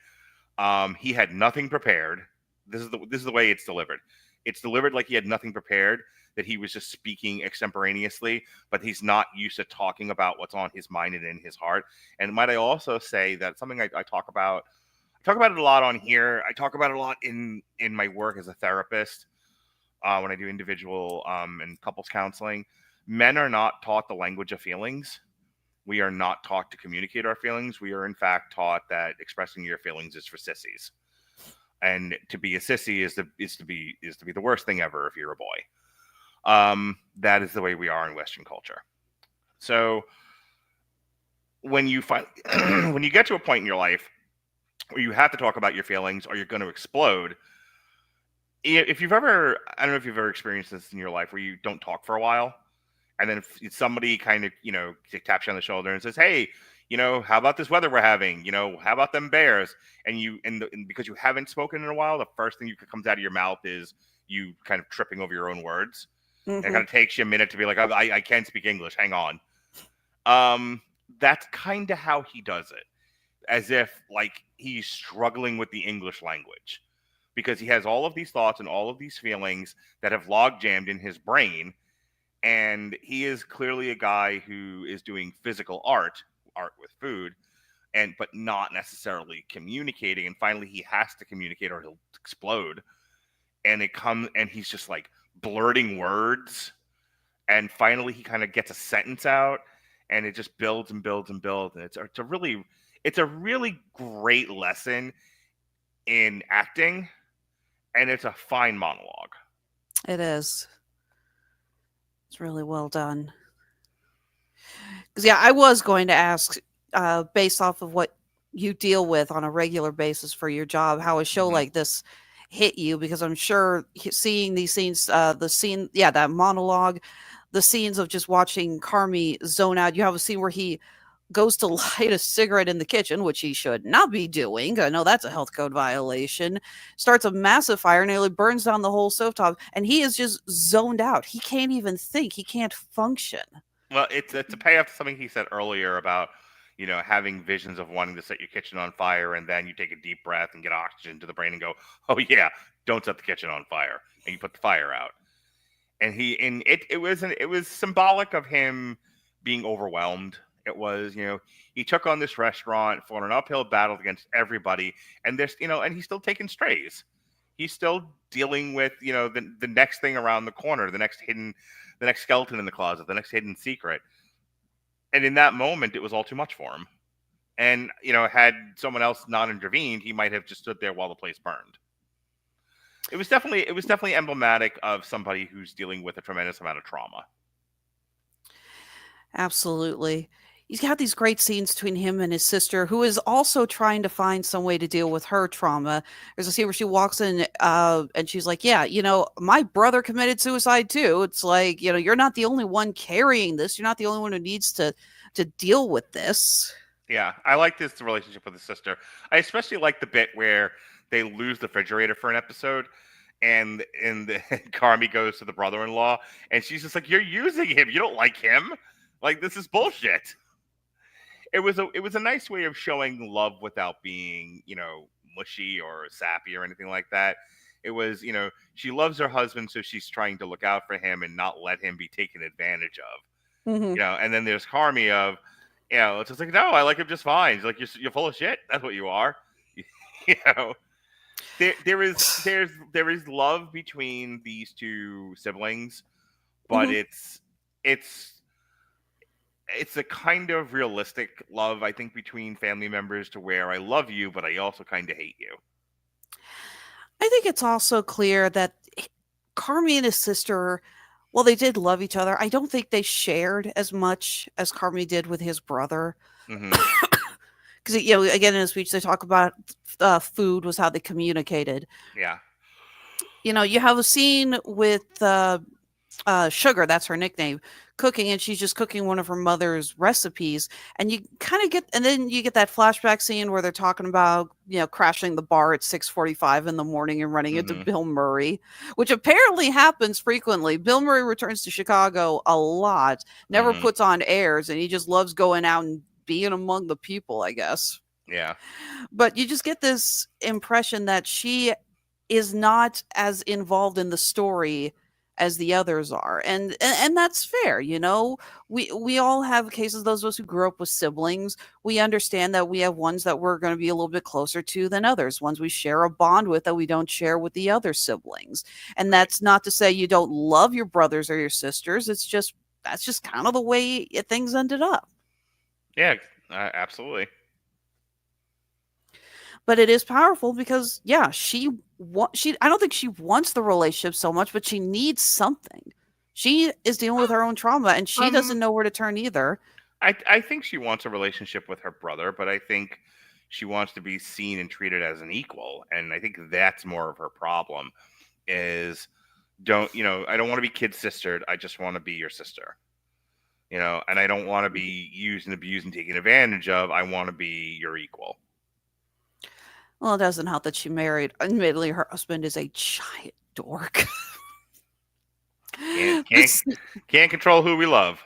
He had nothing prepared. This is the way it's delivered. It's delivered like he had nothing prepared, that he was just speaking extemporaneously, but he's not used to talking about what's on his mind and in his heart. And might I also say that something I talk about it a lot on here. I talk about it a lot in my work as a therapist when I do individual and couples counseling. Men are not taught the language of feelings. We are not taught to communicate our feelings. We are in fact taught that expressing your feelings is for sissies, and to be a sissy is to be the worst thing ever if you're a boy. That is the way we are in Western culture. So when you when you get to a point in your life where you have to talk about your feelings or you're going to explode, if you've ever, I don't know if you've ever experienced this in your life where you don't talk for a while, and then if somebody kind of, taps you on the shoulder and says, hey, how about this weather we're having? How about them bears? And because you haven't spoken in a while, the first thing that comes out of your mouth is you kind of tripping over your own words. Mhm. And it kind of takes you a minute to be like, I can't speak English. Hang on. That's kind of how he does it, as if like he's struggling with the English language, because he has all of these thoughts and all of these feelings that have log jammed in his brain. And he is clearly a guy who is doing physical art with food, but not necessarily communicating. And finally, he has to communicate or he'll explode. And he's just like blurting words. And finally, he kind of gets a sentence out, and it just builds and builds and builds. And it's a really great lesson in acting, and it's a fine monologue. It is. It's really well done. Because, I was going to ask, based off of what you deal with on a regular basis for your job, how a show like this hit you, because I'm sure seeing these scenes, that monologue, the scenes of just watching Carmi zone out. You have a scene where he goes to light a cigarette in the kitchen, which he should not be doing. I know that's a health code violation. Starts a massive fire, nearly burns down the whole stovetop, and he is just zoned out. He can't even think. He can't function. Well, it's a payoff to something he said earlier about, having visions of wanting to set your kitchen on fire, and then you take a deep breath and get oxygen to the brain and go, oh yeah, don't set the kitchen on fire, and you put the fire out. And it was symbolic of him being overwhelmed. It was, he took on this restaurant for an uphill battle against everybody, and and he's still taking strays. He's still dealing with, the next thing around the corner, the next skeleton in the closet, the next hidden secret. And in that moment, it was all too much for him. And, had someone else not intervened, he might have just stood there while the place burned. It was definitely emblematic of somebody who's dealing with a tremendous amount of trauma. Absolutely. He's got these great scenes between him and his sister, who is also trying to find some way to deal with her trauma. There's a scene where she walks in and she's like, yeah, my brother committed suicide too. It's like, you're not the only one carrying this. You're not the only one who needs to deal with this. Yeah, I like this relationship with his sister. I especially like the bit where they lose the refrigerator for an episode, and Carmi goes to the brother-in-law, and she's just like, you're using him. You don't like him. Like, this is bullshit. It was a nice way of showing love without being, mushy or sappy or anything like that. It was, she loves her husband, so she's trying to look out for him and not let him be taken advantage of. Mm-hmm. And then there's Carmi of, it's just like, no, I like him just fine. She's like, you're full of shit. That's what you are. There is love between these two siblings, but it's a kind of realistic love, I think, between family members, to where I love you, but I also kind of hate you. I think it's also clear that Carmi and his sister, well, they did love each other. I don't think they shared as much as Carmi did with his brother. Because, again, in a speech, they talk about food was how they communicated. Yeah. You have a scene with Sugar, that's her nickname, cooking, and she's just cooking one of her mother's recipes. And you kind of get, and then you get that flashback scene where they're talking about, crashing the bar at 6:45 in the morning and running into Mhm. Bill Murray, which apparently happens frequently. Bill Murray returns to Chicago a lot, never Mhm. puts on airs, and he just loves going out and being among the people, I guess. Yeah. But you just get this impression that she is not as involved in the story as the others are, and that's fair. We all have cases, those of us who grew up with siblings. We understand that we have ones that we're going to be a little bit closer to than others, ones we share a bond with that we don't share with the other siblings. And Right. that's not to say you don't love your brothers or your sisters. That's just kind of the way things ended up. Yeah. Absolutely. But it is powerful because, yeah, I don't think she wants the relationship so much, but she needs something. She is dealing with her own trauma, and she Um, doesn't know where to turn either. I think she wants a relationship with her brother, but I think she wants to be seen and treated as an equal, and I think that's more of her problem. Is I don't want to be kid sistered. I just want to be your sister. And I don't want to be used and abused and taken advantage of. I want to be your equal. Well, it doesn't help that she married. Admittedly, her husband is a giant dork. Can't The can't sce can't control who we love.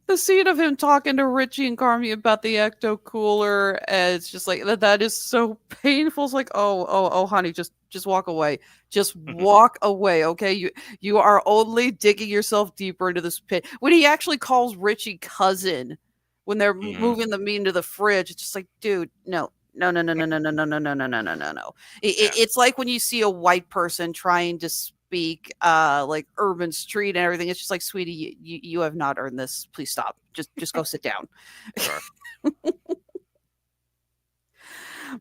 the scene of him talking to Richie and Carmi about the ecto cooler, it's just like that is so painful. It's like, oh, honey, just walk away. Just walk away, okay? You are only digging yourself deeper into this pit. When he actually calls Richie cousin when they're Mhm. moving the meat into the fridge, it's just like, dude, no. No, no, no, no, no, no, no, no, no, no, no, no, no, no. Yeah. It's like when you see a white person trying to speak like urban street and everything. It's just like, sweetie, you have not earned this. Please stop. Just go sit down. Sure.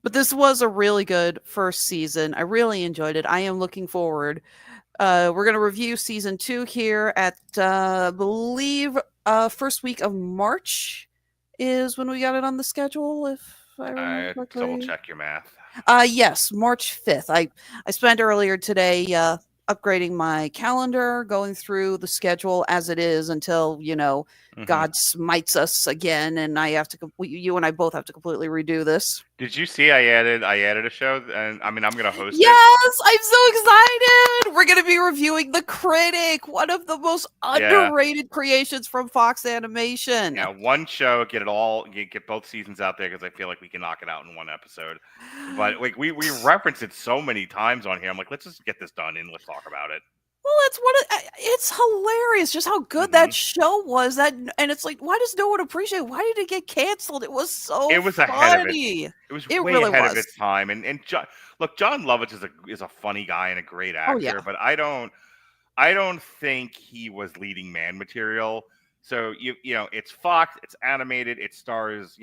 But this was a really good first season. I really enjoyed it. I am looking forward. We're going to review season 2 here at I believe first week of March is when we got it on the schedule, if I remember Double correctly. check your math. Yes, March 5th. I spent earlier today upgrading my calendar, going through the schedule as it is until, Mhm. God smites us again and I have to you and I both have to completely redo this. Did you see I added a show, and I mean I'm gonna host it. Yes, I'm so excited. We're going to be reviewing The Critic, one of the most Yeah. underrated creations from Fox Animation. Yeah, one show, get both seasons out there because I feel like we can knock it out in one episode. But like we reference it so many times on here. I'm like, let's just get this done and let's talk about it. Well, it's hilarious just how good that Mhm. show was. And it's like, why does no one appreciate it? Why did it get canceled? It was so It was ahead of it. funny. It was It way really ahead of was. its time. And John Lovitz is a funny guy and a great Oh, yeah. actor, but I don't think he was leading man material. So it's Fox, it's animated, it stars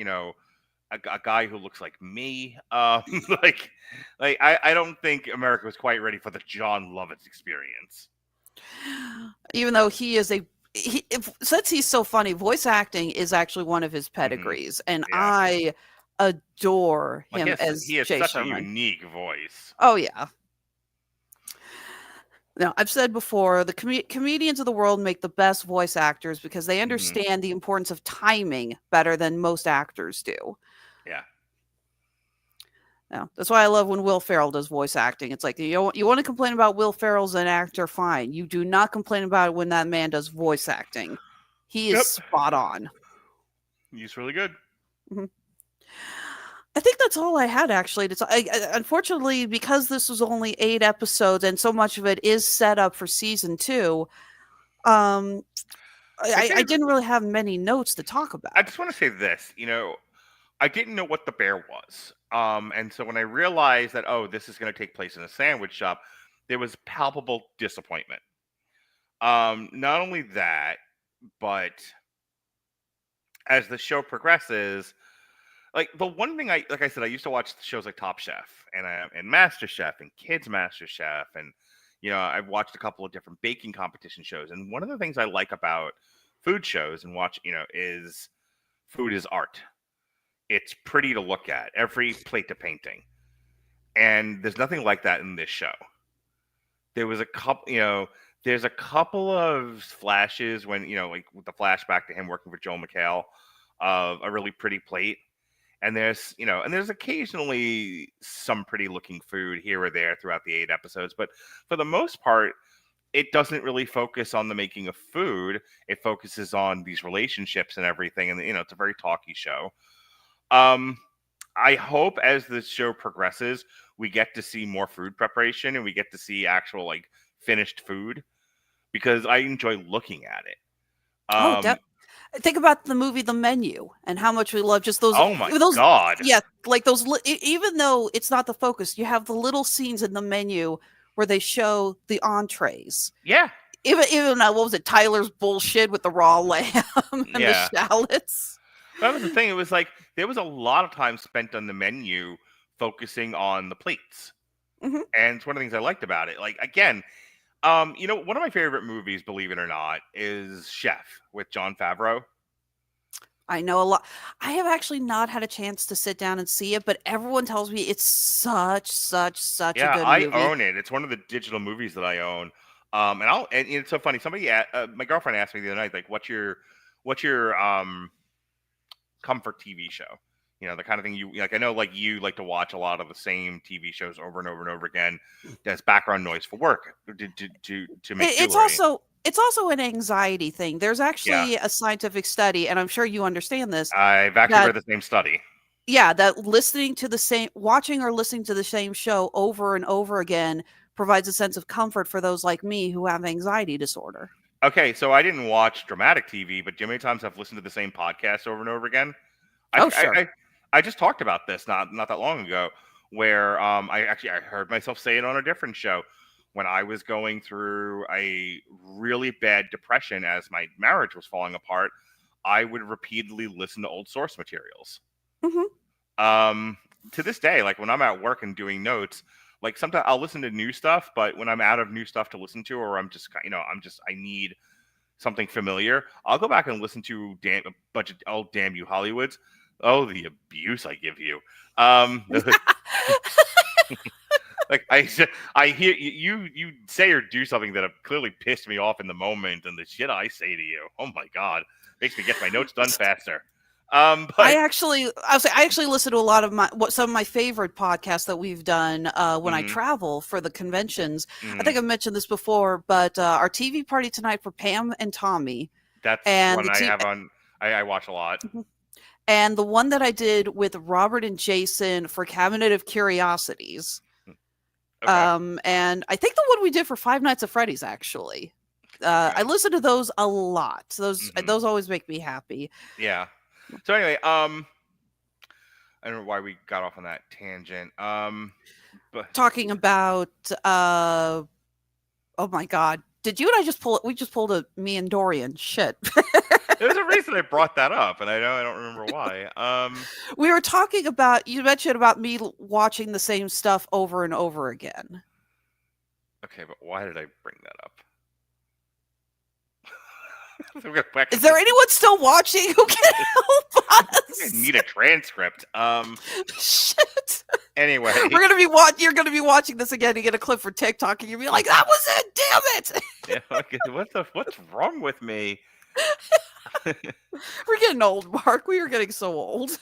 a guy who looks like me. Like I don't think America was quite ready for the John Lovitz experience. Even though since he's so funny, voice acting is actually one of his pedigrees. And Yeah. I adore Like him as he has Jay such Sherman. a unique voice. Oh, yeah. Now, I've said before, the comedians of the world make the best voice actors because they understand the importance of timing better than most actors do. Yeah. Yeah, that's why I love when Will Ferrell does voice acting. It's like, you want to complain about Will Ferrell as an actor, fine. You do not complain about it when that man does voice acting. He is Yep. spot on. He's really good. I think that's all I had, actually. Unfortunately, because this was only 8 episodes and so much of it is set up for season 2, I didn't really have many notes to talk about. I just want to say this. I didn't know what the bear was. And so when I realized that, this is going to take place in a sandwich shop, there was palpable disappointment. Not only that, but as the show progresses, like the one thing like I said, I used to watch shows like Top Chef and Master Chef and Kids Master Chef, and I've watched a couple of different baking competition shows. And one of the things I like about food shows and watch, is food is art. It's pretty to look at, every plate a painting, and there's nothing like that in this show. There was a couple, There's a couple of flashes when, like with the flashback to him working for Joel McHale of a really pretty plate. And there's occasionally some pretty looking food here or there throughout the 8 episodes. But for the most part, it doesn't really focus on the making of food. It focuses on these relationships and everything. And, it's a very talky show. I hope as the show progresses, we get to see more food preparation and we get to see actual like finished food because I enjoy looking at it. Think about the movie The Menu and how much we love just those. Oh my God. Yeah, like those. Even though it's not the focus, you have the little scenes in The Menu where they show the entrees. Yeah. Even what was it? Tyler's bullshit with the raw lamb and the shallots. That was the thing. It was like there was a lot of time spent on The Menu focusing on the plates, and it's one of the things I liked about it. Like again. One of my favorite movies, believe it or not, is Chef with Jon Favreau. I know a lot. I have actually not had a chance to sit down and see it, but everyone tells me it's such a good movie. I own it. It's one of the digital movies that I own. And it's so funny. Somebody, my girlfriend asked me the other night, like, what's your comfort TV show? The kind of thing you like. I know, like you like to watch a lot of the same TV shows over and over and over again as background noise for work to make. It's also an anxiety thing. There's actually a scientific study, and I'm sure you understand this. I've actually read the same study. Yeah, that watching or listening to the same show over and over again provides a sense of comfort for those like me who have anxiety disorder. Okay, so I didn't watch dramatic TV, but do you know how many times I've listened to the same podcast over and over again? Sure. I just talked about this not that long ago, where I heard myself say it on a different show when I was going through a really bad depression as my marriage was falling apart. I would repeatedly listen to old source materials. To this day, like when I'm at work and doing notes, like sometimes I'll listen to new stuff, but when I'm out of new stuff to listen to, or I'm just I need something familiar, I'll go back and listen to a bunch of old Damn You Hollywoods. Oh, the abuse I give you. Like I hear you say or do something that have clearly pissed me off in the moment, and the shit I say to you, oh my God, makes me get my notes done faster. But I actually listen to a lot of some of my favorite podcasts that we've done when I travel for the conventions. I think I've mentioned this before, but our TV party tonight for Pam and Tommy. That's one I have on. I watch a lot. And the one that I did with Robert and Jason for Cabinet of Curiosities. Okay. And I think the one we did for Five Nights at Freddy's, actually. I listen to those a lot. Those always make me happy. Yeah. So anyway, I don't know why we got off on that tangent. But talking about oh my God. Did you and I just pulled a me and Dorian shit. There's a reason I brought that up, and I don't remember why. We were talking about, you mentioned about me watching the same stuff over and over again. Okay, but why did I bring that up? Is there anyone still watching who can help us? I need a transcript. Shit. Anyway, you're gonna be watching this again. You get a clip for TikTok, and you'll be like, "That was it! Damn it!" Yeah, okay, what's wrong with me? We're getting old, Mark. We are getting so old. I'm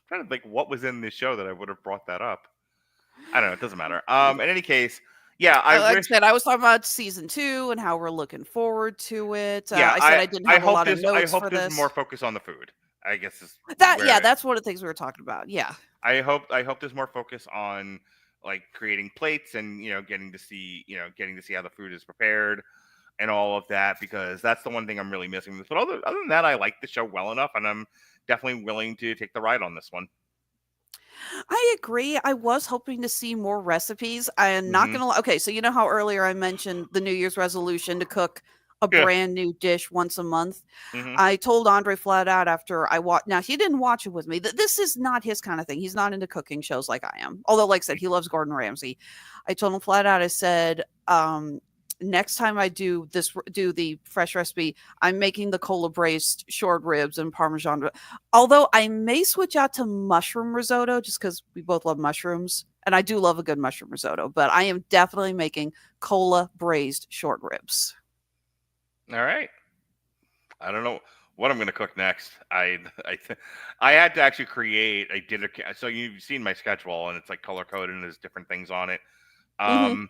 trying to think what was in this show that I would have brought that up. I don't know. It doesn't matter. In any case, yeah. I said I was talking about season 2 and how we're looking forward to it. Yeah, I said I didn't have a lot of notes for this. I hope there's more focus on the food. I guess that's one of the things we were talking about. Yeah. I hope there's more focus on like creating plates and getting to see how the food is prepared and all of that, because that's the one thing I'm really missing. But other than that, I like the show well enough, and I'm definitely willing to take the ride on this one. I agree. I was hoping to see more recipes. I'm not going to lie. Okay, so you know how earlier I mentioned the New Year's resolution to cook a brand new dish once a month? I told Andre flat out after I watched. Now, he didn't watch it with me. This is not his kind of thing. He's not into cooking shows like I am. Although, like I said, he loves Gordon Ramsay. I told him flat out, I said, next time I do the fresh recipe, I'm making the cola braised short ribs and Parmesan. Although I may switch out to mushroom risotto just because we both love mushrooms And I do love a good mushroom risotto, but I am definitely making cola braised short ribs. All right. I don't know what I'm going to cook next. I had to actually create a dinner. So you've seen my schedule, and it's like color coded, and there's different things on it. Hmm.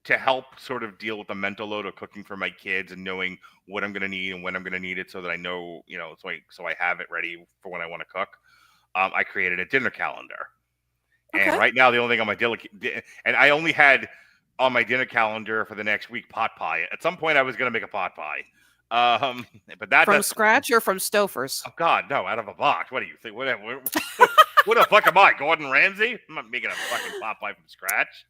To help sort of deal with the mental load of cooking for my kids and knowing what I'm going to need and when I'm going to need it, so that I know, so I have it ready for when I want to cook. I created a dinner calendar, and Okay. right now the only thing on my and I only had on my dinner calendar for the next week pot pie. At some point, I was going to make a pot pie, but From that's scratch or from Stouffer's? oh God, no, out of a box. What do you think? What the fuck am I, Gordon Ramsay? I'm not making a fucking pot pie from scratch.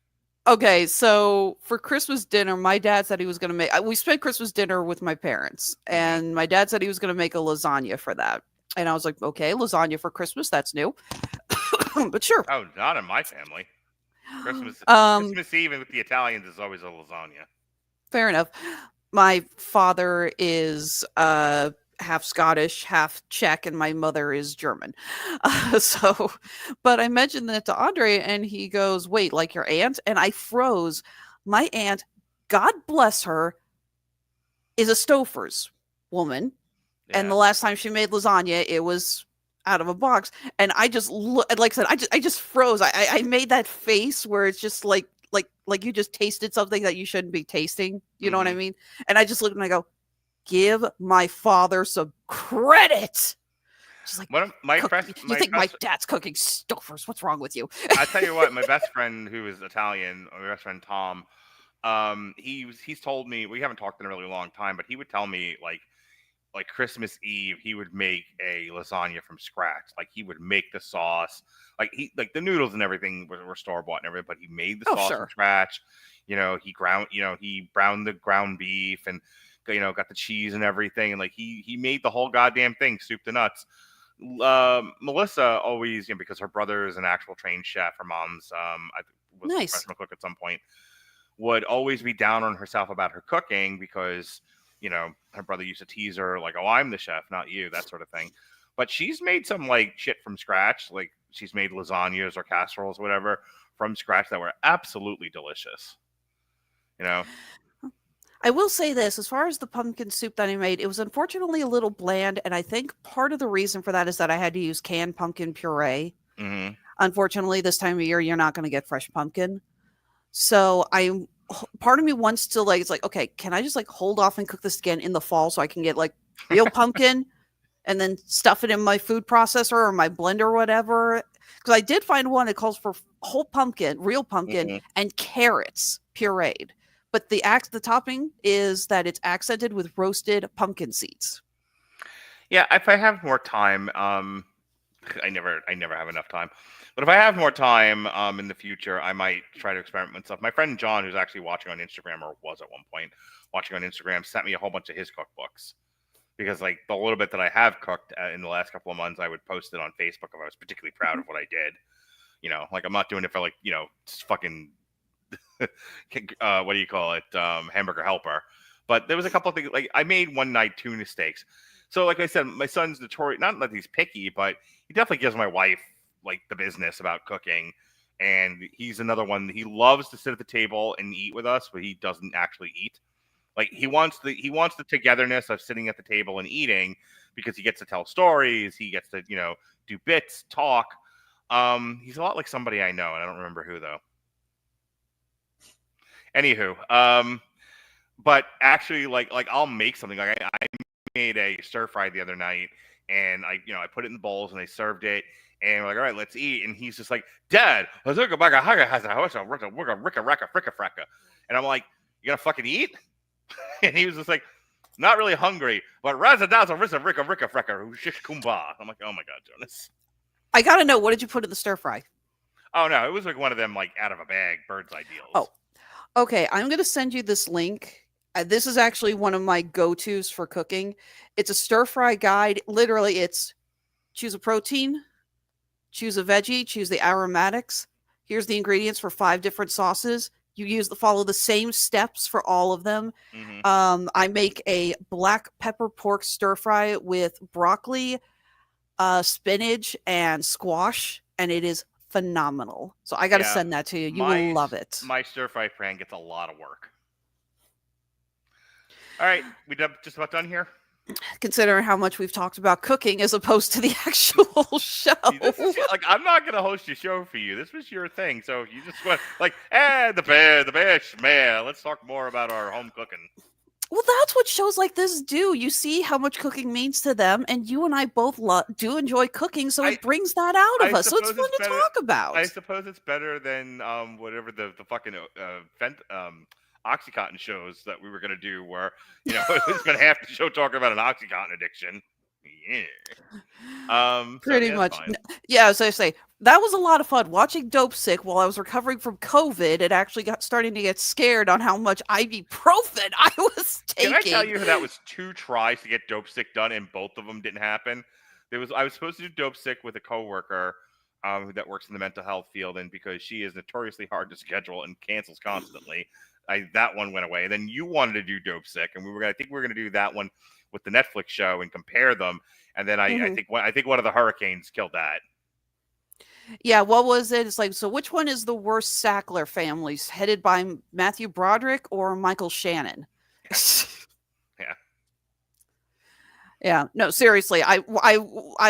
Okay, so for Christmas dinner, my dad said he was going to make. We spent Christmas dinner with my parents, and my dad said he was going to make a lasagna for that. And I was like, okay, lasagna for Christmas, that's new. But sure. Oh, not in my family. Christmas Eve with the Italians is always a lasagna. Fair enough. My father is half Scottish, half Czech, and my mother is German. But I mentioned that to Andre, and he goes, "Wait, like your aunt?" And I froze. My aunt, God bless her, is a Stouffer's woman, and the last time she made lasagna, it was out of a box, and I just like I said, I just froze. I made that face where it's just like you just tasted something that you shouldn't be tasting. You know what I mean? And I just look and I go, give my father some credit. She's like, you think my dad's cooking Stouffer's? What's wrong with you? I tell you what, my best friend who is Italian, my best friend Tom, he's told me, we haven't talked in a really long time, but he would tell me like Christmas Eve, he would make a lasagna from scratch. Like he would make the sauce, like the noodles and everything were store bought and everything, but he made the sauce from scratch. He browned the ground beef and got the cheese and everything, and like he made the whole goddamn thing, soup to nuts. Melissa always, because her brother is an actual trained chef, her mom's was a professional cook at some point, would always be down on herself about her cooking because her brother used to tease her like, "Oh, I'm the chef, not you," that sort of thing. But she's made some like shit from scratch, like she's made lasagnas or casseroles, whatever, from scratch that were absolutely delicious. I will say this, as far as the pumpkin soup that I made, it was unfortunately a little bland, and I think part of the reason for that is that I had to use canned pumpkin puree. Mm-hmm. Unfortunately, this time of year, you're not going to get fresh pumpkin. So part of me wants to it's like, okay, can I just hold off and cook this again in the fall so I can get real pumpkin and then stuff it in my food processor or my blender or whatever? Because I did find one that calls for whole pumpkin, real pumpkin, and carrots pureed. But the topping is that it's accented with roasted pumpkin seeds. Yeah, if I have more time, I never have enough time. But if I have more time in the future, I might try to experiment with stuff. My friend John, who's actually watching on Instagram, or was at one point watching on Instagram, sent me a whole bunch of his cookbooks. Because the little bit that I have cooked in the last couple of months, I would post it on Facebook if I was particularly proud of what I did. I'm not doing it for fucking what do you call it? Hamburger helper. But there was a couple of things, I made one night tuna steaks. So like I said, my son's notorious, not that he's picky, but he definitely gives my wife the business about cooking. And he's another one. He loves to sit at the table and eat with us, but he doesn't actually eat. He wants the togetherness of sitting at the table and eating because he gets to tell stories. He gets to, do bits, talk. He's a lot like somebody I know, and I don't remember who though. Anywho, but actually, I'll make something. I made a stir fry the other night, and I put it in the bowls, and I served it, and we're like, all right, let's eat. And he's just like, Dad, and I'm like, you gonna fucking eat? And he was just like, not really hungry, but I'm like, oh my God, Jonas. I gotta know, what did you put in the stir fry? Oh no, it was one of them out of a bag bird's eye deals. Oh. Okay, I'm going to send you this link. This is actually one of my go-tos for cooking. It's a stir-fry guide. Literally, it's choose a protein, choose a veggie, choose the aromatics. Here's the ingredients for 5 different sauces. You follow the same steps for all of them. I make a black pepper pork stir-fry with broccoli, spinach, and squash, and it is phenomenal. So I got to Yeah, send that to you. You will love it. My stir fry pan gets a lot of work. All right, we just about done here. Considering how much we've talked about cooking as opposed to the actual show. See, this is like I'm not gonna host a show for you. This was your thing, so you just went like, the bear, schmare. Let's talk more about our home cooking. Well, that's what shows like this do. You see how much cooking means to them, and you and I both do enjoy cooking, so it brings that out of us. So it's fun to talk about. I suppose it's better than whatever the fucking Oxycontin shows that we were gonna do, where we spent half the show talking about an Oxycontin addiction. Yeah. Pretty much. Yeah, as I say, that was a lot of fun watching Dope Sick while I was recovering from COVID. It actually got starting to get scared on how much ibuprofen I was taking. Can I tell you that was 2 tries to get Dope Sick done, and both of them didn't happen? I was supposed to do Dope Sick with a coworker that works in the mental health field, and because she is notoriously hard to schedule and cancels constantly, that one went away. And then you wanted to do Dope Sick, and I think we were gonna do that one with the Netflix show and compare them. And then I think one of the hurricanes killed that. Yeah, what was it? It's like, so which one is the worst Sackler families, headed by Matthew Broderick or Michael Shannon? Yeah. Yeah, no, seriously. I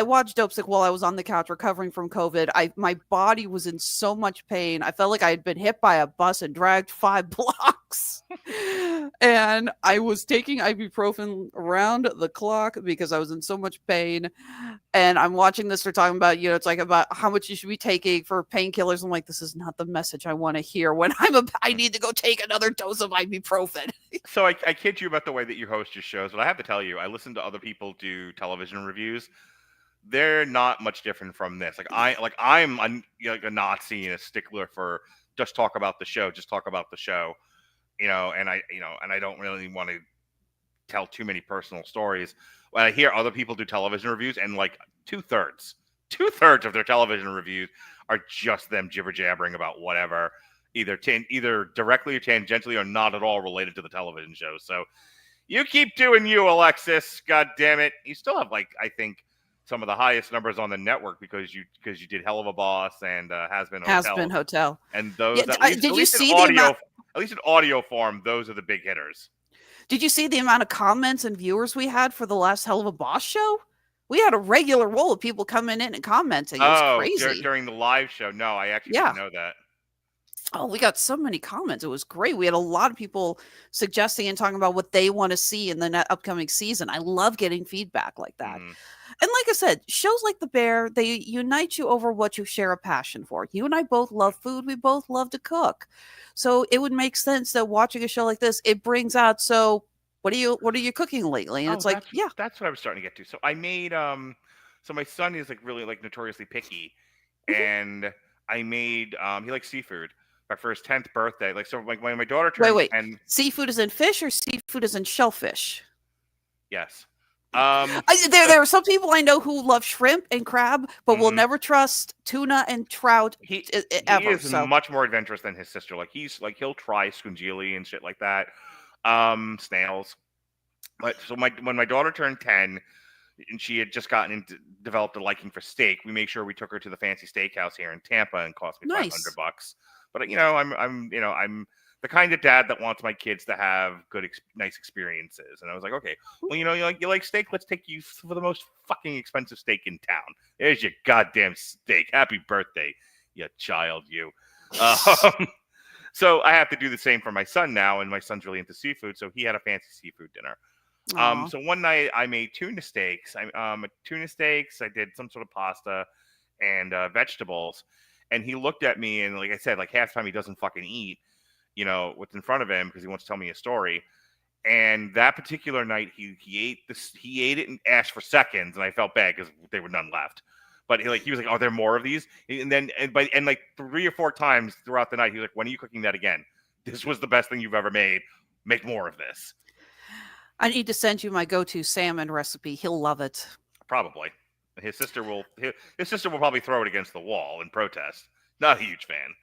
watched Dope Sick while I was on the couch recovering from COVID. My body was in so much pain. I felt like I had been hit by a bus and dragged 5 blocks. And I was taking ibuprofen around the clock because I was in so much pain. And I'm watching this. They're talking about, it's like about how much you should be taking for painkillers. I'm like, this is not the message I want to hear when I need to go take another dose of ibuprofen. So I kid you about the way that you host your shows, but I have to tell you, I listen to other people do television reviews. They're not much different from this. I'm a Nazi and a stickler for just talk about the show, and I don't really want to tell too many personal stories. When I hear other people do television reviews, and like two-thirds of their television reviews are just them jibber-jabbering about whatever, either directly or tangentially or not at all related to the television show. So you keep doing you, Alexis. God damn it. You still have, I think, some of the highest numbers on the network because you did Hell of a Boss and Has Been Hotel. And those, did you see at least in audio form, those are the big hitters. Did you see the amount of comments and viewers we had for the last Hell of a Boss show? We had a regular roll of people coming in and commenting. It was crazy. During the live show? No, I actually didn't know that. Oh, we got so many comments. It was great. We had a lot of people suggesting and talking about what they want to see in the upcoming season. I love getting feedback like that. And like I said, shows like The Bear, they unite you over what you share a passion for. You and I both love food. We both love to cook. So it would make sense that watching a show like this, it brings out, so what are you cooking lately? And it's like, that's what I was starting to get to. So I made, so my son is really notoriously picky. And I made, he likes seafood. For his 10th birthday, when my daughter turned 10, seafood is in fish or seafood is in shellfish? Yes. There are some people I know who love shrimp and crab, but will never trust tuna and trout. He ever. Is much more adventurous than his sister. He'll try scungili and shit like that. Snails. But so when my daughter turned 10, and she had just developed a liking for steak, we made sure we took her to the fancy steakhouse here in Tampa, and cost me $500. But I'm the kind of dad that wants my kids to have good, nice experiences. And I was like, okay, well, you like steak? Let's take you for the most fucking expensive steak in town. There's your goddamn steak. Happy birthday, you child, you. So I have to do the same for my son now, and my son's really into seafood, so he had a fancy seafood dinner. So one night I made tuna steaks. I did some sort of pasta and vegetables. And he looked at me, and like I said, half the time he doesn't fucking eat, what's in front of him because he wants to tell me a story. And that particular night, he ate it and asked for seconds, and I felt bad because there were none left. But he was like, "Are there more of these?" And then 3 or 4 times throughout the night, he was like, "When are you cooking that again? This was the best thing you've ever made. Make more of this." I need to send you my go-to salmon recipe. He'll love it. Probably. His sister will probably throw it against the wall in protest. Not a huge fan,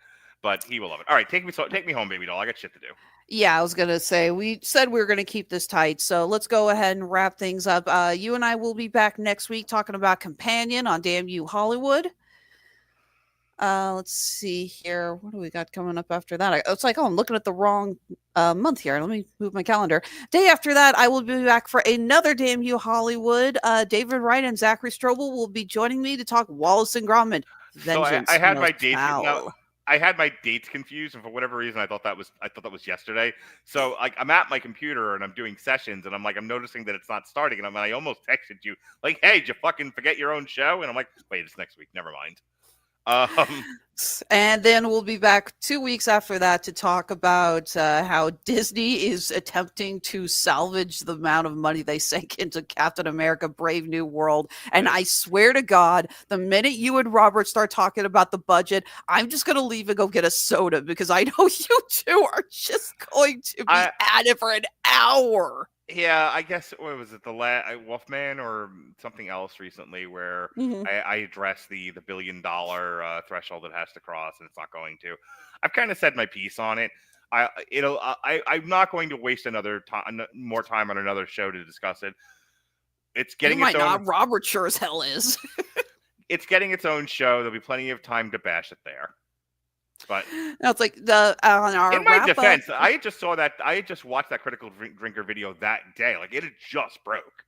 but he will love it. All right, take me home, baby doll. I got shit to do. Yeah, I was gonna say we said we were gonna keep this tight, so let's go ahead and wrap things up. You and I will be back next week talking about Companion on Damn You Hollywood. Let's see here. What do we got coming up after that? It's like, oh, I'm looking at the wrong month here. Let me move my calendar. Day after that, I will be back for another Damn You Hollywood. David Wright and Zachary Strobel will be joining me to talk Wallace and Gromit. So Vengeance I had Smells my dates now. Foul. I had my dates confused, and for whatever reason, I thought that was yesterday. So like I'm at my computer and I'm doing sessions, and I'm noticing that it's not starting, and I almost texted you like, "Hey, did you fucking forget your own show?" And I'm like, "Wait, it's next week. Never mind." And then we'll be back 2 weeks after that to talk about how Disney is attempting to salvage the amount of money they sank into Captain America Brave New World. And I swear to God, the minute you and Robert start talking about the budget, I'm just going to leave and go get a soda because I know you two are just going to be at it for an hour. Yeah, I guess what was it, the Wolfman or something else recently where I addressed the $1 billion threshold it has to cross, and it's not going to. I've kind of said my piece on it. I'm not going to waste more time on another show to discuss it. It's getting its own. Not. Robert sure as hell is. It's getting its own show. There'll be plenty of time to bash it there. But no, it's like on our in my defense, I just watched that Critical Drinker video that day. Like it had just broke,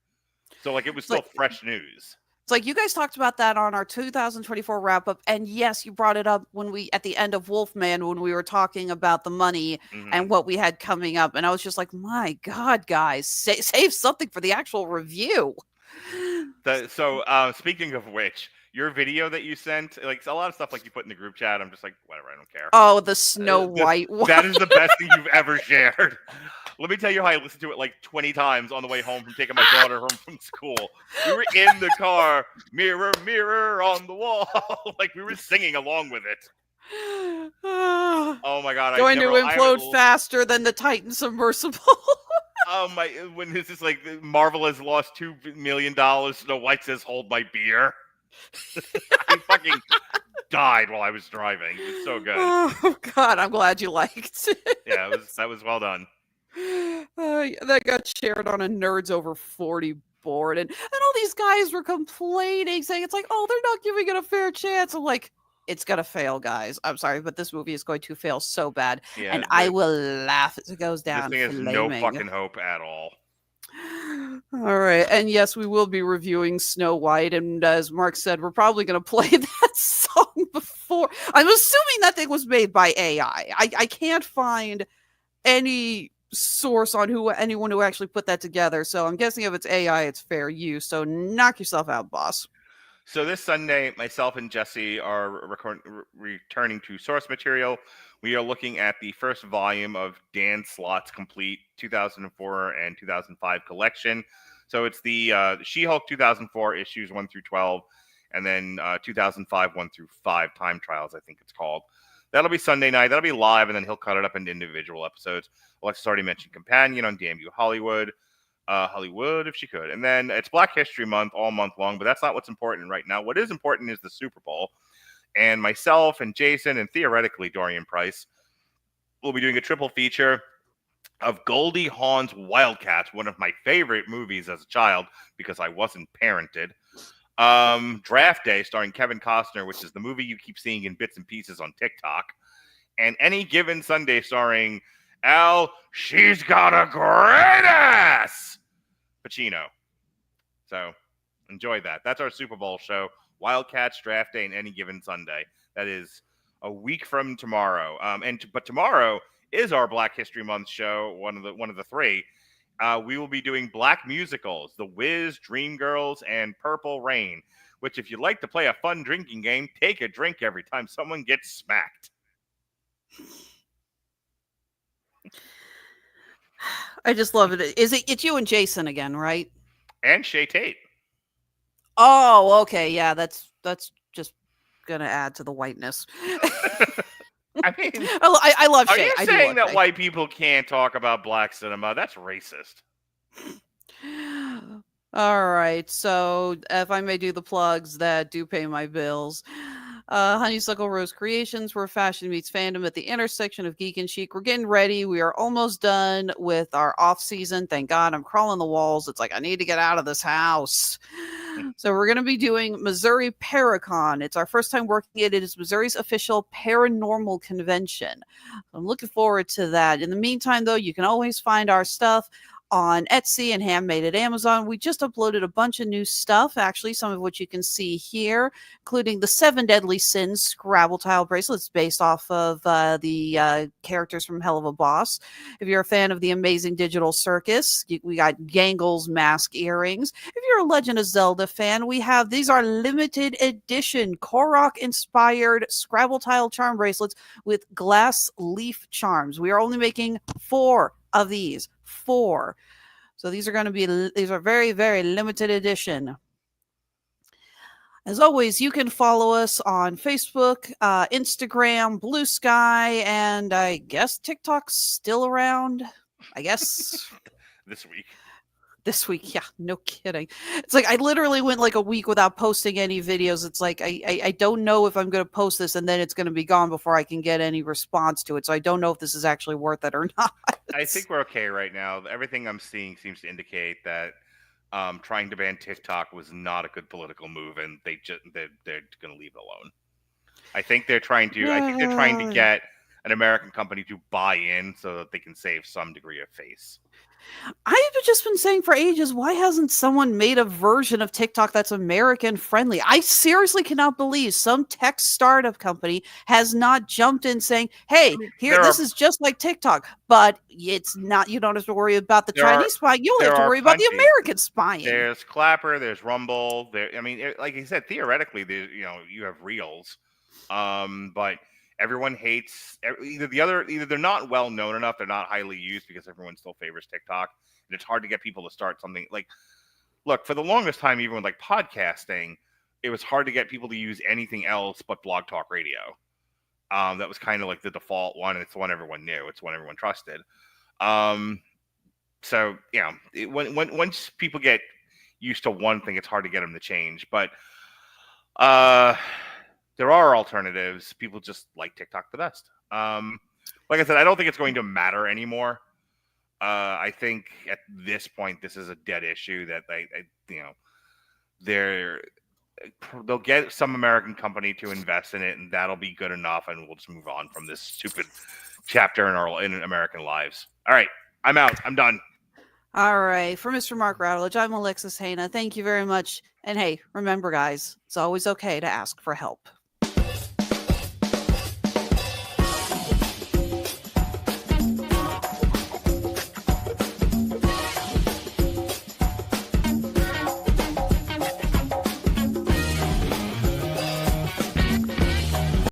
so like it was still fresh news. It's like you guys talked about that on our 2024 wrap up, and yes, you brought it up at the end of Wolfman when we were talking about the money and what we had coming up, and I was just like, my God, guys, save something for the actual review. So speaking of which. Your video that you sent, like a lot of stuff like you put in the group chat, I'm just like, whatever, I don't care. Oh, the Snow White one. That is the best thing you've ever shared. Let me tell you how I listened to it like 20 times on the way home from taking my daughter home from school. We were in the car, mirror, mirror on the wall. Like we were singing along with it. Oh my God. Going to implode faster than the Titan submersible. Oh my, when this is like Marvel has lost $2 million, Snow White says, hold my beer. I fucking died while I was driving. It was so good. Oh God, I'm glad you liked it. Yeah, that was well done. That got shared on a Nerds Over 40 board, and all these guys were complaining, saying it's like, oh, they're not giving it a fair chance. I'm like, it's gonna fail, guys. I'm sorry, but this movie is going to fail so bad, and I will laugh as it goes down. This thing has no fucking hope at all. All right, and yes, we will be reviewing Snow White, and as Mark said, we're probably going to play that song before. I'm assuming that thing was made by AI. I can't find any source on anyone who actually put that together, so I'm guessing if it's AI, it's fair use. So knock yourself out, boss. So this Sunday, myself and Jesse are returning to source material. We are looking at the first volume of Dan Slott's complete 2004 and 2005 collection. So it's the She-Hulk 2004 issues 1 through 12, and then 2005 1 through 5 Time Trials, I think it's called. That'll be Sunday night. That'll be live, and then he'll cut it up into individual episodes. Alexis already mentioned Companion on Damn You Hollywood. Hollywood, if she could. And then it's Black History Month all month long, but that's not what's important right now. What is important is the Super Bowl. And myself and Jason and theoretically Dorian Price will be doing a triple feature of Goldie Hawn's Wildcats, one of my favorite movies as a child because I wasn't parented. Draft Day starring Kevin Costner, which is the movie you keep seeing in bits and pieces on TikTok. And Any Given Sunday starring She's Got a Great Ass! Pacino. So enjoy that. That's our Super Bowl show. Wildcats, Draft Day, and Any Given Sunday. That is a week from tomorrow. But tomorrow is our Black History Month show. One of the three. We will be doing black musicals: The Wiz, Dreamgirls, and Purple Rain. Which, if you'd like to play a fun drinking game, take a drink every time someone gets smacked. I just love it. It's you and Jason again, right? And Shay Tate. Oh, okay. Yeah, that's just gonna add to the whiteness. I mean, I love Shay. Are you saying that white people can't talk about black cinema? That's racist. All right. So, if I may do the plugs that do pay my bills. Honeysuckle Rose Creations, where fashion meets fandom at the intersection of geek and chic. We're getting ready. We are almost done with our off season. Thank God I'm crawling the walls. It's like I need to get out of this house. So we're going to be doing Missouri Paracon. It's our first time working it. It is Missouri's official paranormal convention. I'm looking forward to that. In the meantime, though, you can always find our stuff on Etsy and Handmade at Amazon. We just uploaded a bunch of new stuff, actually, some of which you can see here, including the 7 Deadly Sins Scrabble tile bracelets based off of the characters from Hell of a Boss. If you're a fan of the Amazing Digital Circus, we got Gangle's mask earrings. If you're a Legend of Zelda fan, we have these are limited edition Korok inspired Scrabble tile charm bracelets with glass leaf charms. We are only making 4 of these. 4. So these are very, very limited edition. As always, you can follow us on Facebook, Instagram, Blue Sky, and I guess TikTok's still around. I guess This week. this week. Yeah, no kidding. It's like I literally went like a week without posting any videos. It's like I don't know if I'm going to post this and then it's going to be gone before I can get any response to it. So I don't know if this is actually worth it or not. I think we're okay right now. Everything I'm seeing seems to indicate that trying to ban TikTok was not a good political move, and they're going to leave it alone. I think they're trying to get an American company to buy in so that they can save some degree of face. I've just been saying for ages, why hasn't someone made a version of TikTok that's American friendly? I seriously cannot believe some tech startup company has not jumped in saying, hey, this is just like TikTok, but it's not, you don't have to worry about the Chinese spying. You only have to worry about the American spying. There's Clapper, there's Rumble. Like I said, theoretically, you have Reels, but everyone hates either they're not well known enough, they're not highly used because everyone still favors TikTok, and it's hard to get people to start something like. Look, for the longest time, even with like podcasting, it was hard to get people to use anything else but Blog Talk Radio. That was kind of like the default one, and it's the one everyone knew. It's the one everyone trusted. So once people get used to one thing, it's hard to get them to change. But there are alternatives. People just like TikTok the best. Like I said, I don't think it's going to matter anymore. I think at this point, this is a dead issue that they'll get some American company to invest in it, and that'll be good enough, and we'll just move on from this stupid chapter in American lives. All right, I'm out. I'm done. All right. For Mr. Mark Radulich, I'm Alexis Hejna. Thank you very much. And hey, remember, guys, it's always okay to ask for help.